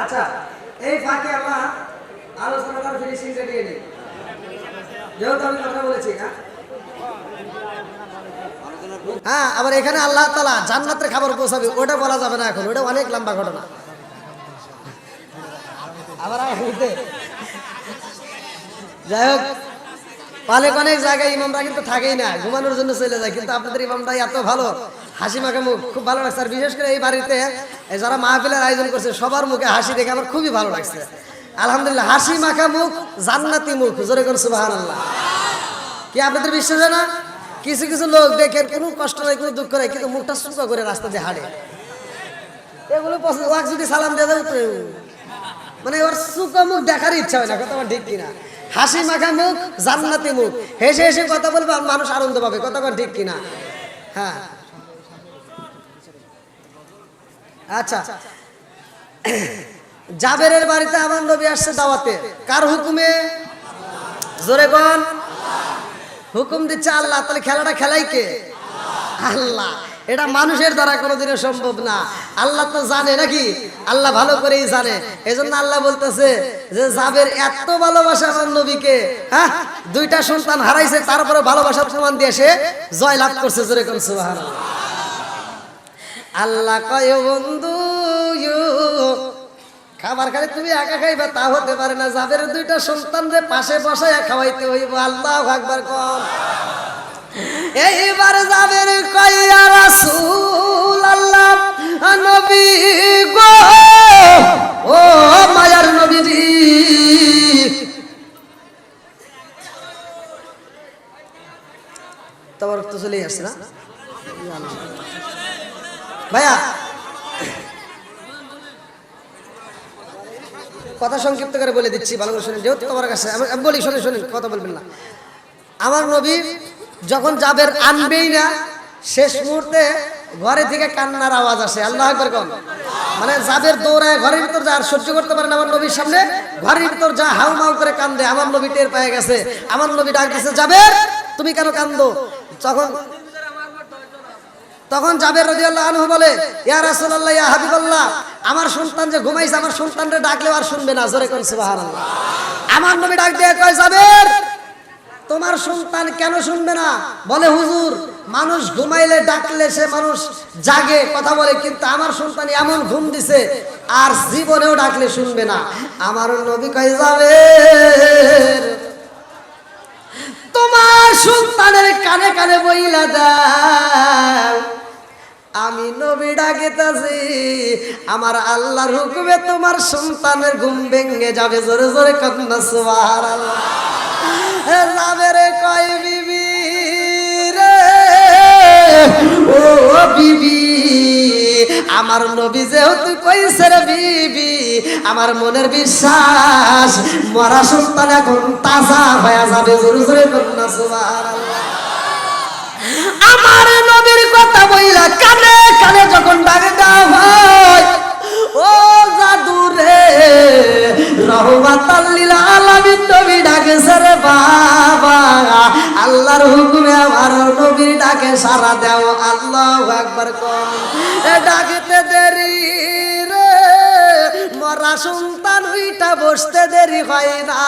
আচ্ছা, এই ফাঁকে আমরা আলোচনাটার ফিনিশিং দিয়ে নিই, যেহেতু আমি কথা বলেছি। হ্যাঁ, আবার এখানে আল্লাহ তাআলা জান্নাতের খাবার পৌঁছাবে, ওটা বলা যাবে না এখন, ওটা অনেক লম্বা ঘটনা। আবার যাই হোক, অনেক জায়গায় ইমামরা কিন্তু থাকেই না, ঘুমানোর জন্য চলে যায়, কিন্তু আপনাদের ইমামরা এত ভালো, হাসি মাখা মুখ, খুব ভালো লাগছে। আর বিশেষ করে এই বাড়িতে যারা মাহফিলের আয়োজন করছে সবার মুখে হাসি দেখে আমার খুবই ভালো লাগছে। আলহামদুলিল্লাহ, হাসি মাখা মুখ, জান্নাতি মুখ, জোরে করে সুবহানাল্লাহ। কি আপনাদের বিশ্বাস হয় না? কিছু কিছু লোক দেখেন কোনো কষ্ট নাই, কোনো দুঃখ নাই, কিন্তু মুখটা শুকা করে রাস্তা দিয়ে হাঁটে। এগুলো পছন্দ, ওয়াক যদি সালাম দিয়ে দেয় মানে ওর শুকা মুখ দেখার ইচ্ছা হয় না, কথা আমার ঠিক কিনা? হাসি মাখা মুখ, জান্নাতি মুখ, হেসে হেসে কথা বলবে, মানুষ আনন্দ পাবে, কথা আমার ঠিক কিনা? হ্যাঁ, আচ্ছা। জাবেরের বাড়িতে আমার নবী আসছে দাওয়াতে, কার হুকুমে? জোরে কোন? হুকুম দিচ্ছে আল্লাহ। তাহলে খেলাটা খেলাই কে? আল্লাহ। এটা মানুষের দ্বারা কোনোদিনও সম্ভব না। আল্লাহ তো জানে নাকি? আল্লাহ ভালো করেই জানে। এজন্য আল্লাহ বলতেছে যে জাবের এত ভালোবাসা আমার নবীকে, হ্যাঁ, 2টা সন্তান হারাইছে, তারপরে ভালোবাসার প্রমাণ দিয়ে সে জয় লাভ করছে। জোরে কোন সুবহানাল্লাহ। আল্লাহ কয় বন্ধু, খাবার খালি তুমি একা খাইবা তা হতে পারে না, জাবের 2টা সন্তানরে পাশে বসায় খাওয়াইতে হইব। আল্লাহু আকবার কোন। এইবার জাবের কয় ইয়া রাসূলুল্লাহ, নবী গো, ও মায়ার নবীজি, তোমার তো চলেই আসছে না ভাইয়া? কথা সংক্ষিপ্ত করে বলে দিচ্ছি, ভালো করে শুনেন, যেহেতু তোমার কাছে আমি বলি, শোনেন, কথা বলবেন না। আমার নবী যখন জাবের আনবেই না, শেষ মুহূর্তে ঘরে থেকে কান্নার আওয়াজ আসে। আল্লাহু আকবার কোন। মানে জাবের দৌড়ায় ঘরের ভিতর যা, আর সহ্য করতে পারে না আমার নবীর সামনে, ঘরের ভিতর যা হাউমাউ করে কান্দে। আমার নবী টের পেয়ে গেছে, আমার নবী ডাক দিয়েছে, জাবের তুমি কেন কান্দো? তখন জাবের রাদিয়াল্লাহু আনহু বলে, ইয়া রাসূলুল্লাহ, ইয়া হাবিবাল্লাহ, আমার সন্তান যে ঘুমাইছে, আমার সন্তানরে ডাকলেও আর শুনবে না। জোরে কোন সুবহানাল্লাহ। আমার নবী ডাক দিয়ে কয়, জাবের তোমার সন্তান কেন শুনবে না? বলে, হুজুর, মানুষ ঘুমাইলে ডাকলে সে মানুষ জাগে, কথা বলে, কিন্তু আমার সন্তান এমন ঘুম দিছে আর জীবনেও ডাকলে শুনবে না। আমার নবী কয়, জাবের তোমার সন্তানের কানে কানে বইলা দাও, আমি নবী ডাকিতেছি, আমার আল্লাহর হুকুমে তোমার সন্তানের ঘুম ভেঙে যাবে। জোরে জোরে কান্না সুবহানাল্লাহ। জাবের কয়, বিবি রে, ও বিবি, আমার নবী যেহেতু কইছে রে বিবি, আমার মনের বিশ্বাস মরা সন্তান এখন তাজা হয়ে যাবে। জোরে জোরে কান্না সুবহানাল্লাহ। আমার নবীর কথা বইলা কানে কানে যখন ডাকে দেওয়া হয়, ও জাদু রে, রহমাতাল লিল আলামিন নবী ডাকেছে রে বাবা, আল্লাহর হুকুমে আমার নবীর ডাকে সাড়া দাও। আল্লাহু আকবার কোন। ডাকতে দেরি রে, মরা সন্তান উইটা বসতে দেরি হয় না,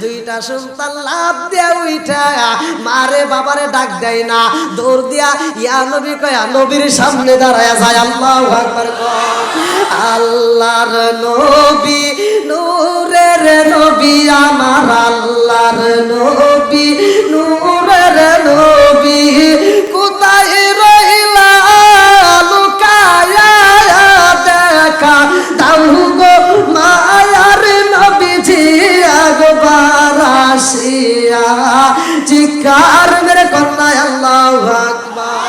2টা সন্তান লাভ দিয়া উইটা মারে বাবারে ডাক দেয় না, দৌড় দিয়া ইয়া নবী কয়া নবীর সামনে দাঁড়ায় যায়। আল্লাহু আকবার কোন। আল্লাহর নবী, নূরের নবী, আমার আল্লাহর নবী, নূরের নবী, কোথায় রইলা লুকায়া দেখা দাও গো মায়ার নবীজি, একবার আসিয়া চিৎকার মেরে কন্যা আল্লাহু আকবার।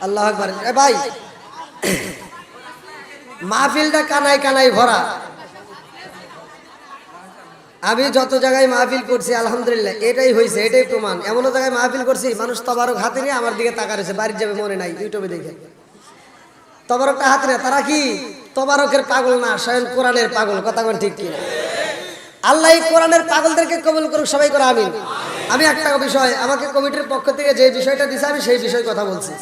আল্লাহু আকবার। এ ভাই, মাহফিলটা কানায় কানায় ভরা। আমি যত জায়গায় মাহফিল করছি আলহামদুলিল্লাহ এটাই হয়েছে, এটাই প্রমাণ। এমনও জায়গায় মাহফিল করছি মানুষ তবারক হাতে নিয়ে আমার দিকে তাকা রয়েছে, বাড়ির যাবে মনে নাই, ইউটিউবে দেখে। তবারকটা হাতে নেয়, তারা কি তবারকের পাগল না, স্বয়ং কোরআনের পাগল। কথা কোন ঠিক কি? আল্লাহ এই কোরআনের পাগলদেরকে কবুল করুক, সবাই করে আমিন। আমি একটা বিষয়, আমাকে কমিটির পক্ষ থেকে যে বিষয়টা দিছে আমি সেই বিষয়ে কথা বলছি,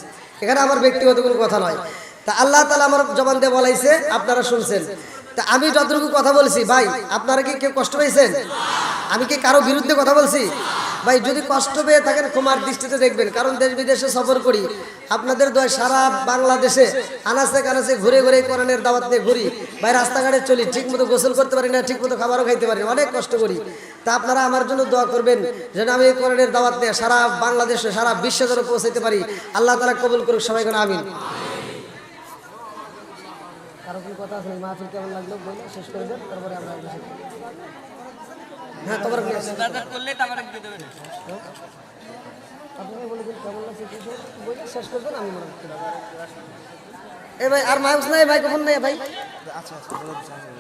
এখানে আমার ব্যক্তিগত কোনো কথা নয়। তা আল্লাহ তাআলা আমার জবান দিয়ে বলাইছে, আপনারা শুনছেন। তা আমি যতটুকু কথা বলছি ভাই, আপনারা কি কেউ কষ্ট পেয়েছেন? আমি কি কারো বিরুদ্ধে কথা বলছি? ভাই যদি কষ্ট পেয়ে থাকেন ক্ষমার দৃষ্টিতে দেখবেন, কারণ দেশ বিদেশে সফর করি, আপনাদের দয় সারা বাংলাদেশে আনাচে কানাচে ঘুরে ঘুরে কোরআনের দাওয়াত নিয়ে ঘুরি ভাই, রাস্তাঘাটে চলি, ঠিক মতো গোসল করতে পারি না, ঠিক মতো খাবারও খাইতে পারি না, অনেক কষ্ট করি। তা আপনারা আমার জন্য দোয়া করবেন যেন আমি এই কোরআনের দাওয়াত নিয়ে সারা বাংলাদেশে সারা বিশ্বে যেন পৌঁছাইতে পারি। আল্লাহ তাআলা কবুল করুক, সবাই করে আমিন। কারো কোনো কথা আছে? মাহফিল কেমন লাগলো বলে শেষ করে দেন, তারপরে আমরা হ্যাঁ তোমার করলে তারপরে দিয়ে দেবেন। আপনারা বলে দিন কেমন লাগছে বলে শেষ করে দেন, আমি মনে করতে এ ভাই আর মাউস নাই, মাইক্রোফোন নাই ভাই। আচ্ছা আচ্ছা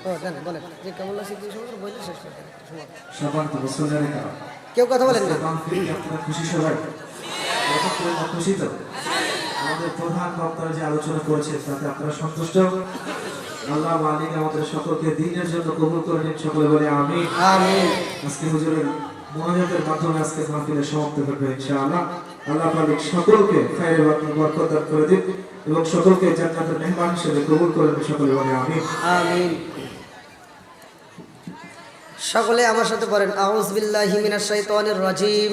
ও দেন বলেন যে কেমন লাগছে কি সময় বলে শেষ করে দেন। সম্মানিত মুসলিম, কেউ কথা বলেন না? আপনারা খুশি সবাই? খুশি তো? আমাদের প্রধান বক্তারা যে আলোচনা করেছে তাতে আপনারা সন্তুষ্ট? আল্লাহ মালিক আমাদের সকলকে দ্বীনের জন্য কবুল করে নিন, সকলে বলে আমিন। আমিন। আজকে হুজুরের মুনাজাতের মাধ্যমে আজকে মাহফিলের সমাপ্ত হবে ইনশাআল্লাহ। আল্লাহ মালিক সকলকে খায়রের বরকত দান করে দিন এবং সকলকে জান্নাতের মেহমান হিসেবে কবুল করে নিন, সকলে বলে আমিন। আমিন। সকলে আমার সাথে পড়েন, আউযু বিল্লাহি মিনাশ শাইতানির রাজিম,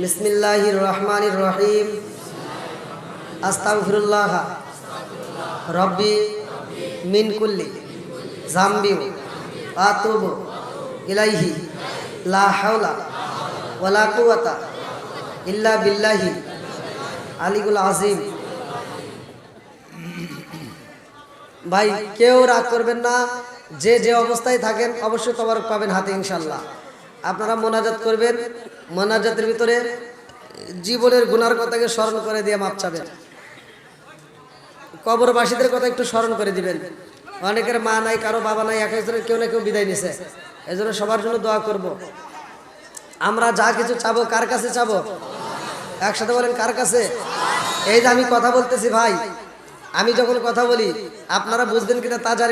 বিসমিল্লাহির রহমানির রহিম, আস্তাগফিরুল্লাহ রব্বি মিন কুল্লি যামবি ওয়া আতুবু ইলাইহি লা হাওলা ওয়ালা কুওয়াতা ইল্লা বিল্লাহি আলিয়ুল আযীম। ভাই কেউ রাগ করবেন না, যে যে অবস্থায় থাকেন অবশ্যই তবারক পাবেন হাতে ইনশাআল্লাহ। আপনারা মোনাজাত করবেন, মোনাজাতের ভিতরে জীবনের গুনার কথাকে স্মরণ করে দিয়ে মাপ চাবেন। কবরবাসীদের কথা একটু স্মরণ করে দিবেন। অনেকের মা নাই, কারো বাবা নাই, এক একজনের কেউ না কেউ বিদায় নিছে, এই জন্য সবার জন্য দোয়া করব। আমরা যা কিছু চাবো কার কাছে চাবো? একসাথে বলেন কার কাছে? এই যে আমি কথা বলতেছি ভাই, আমি যখন কথা বলি আপনারা বুঝবেন কিনা তা জানি না।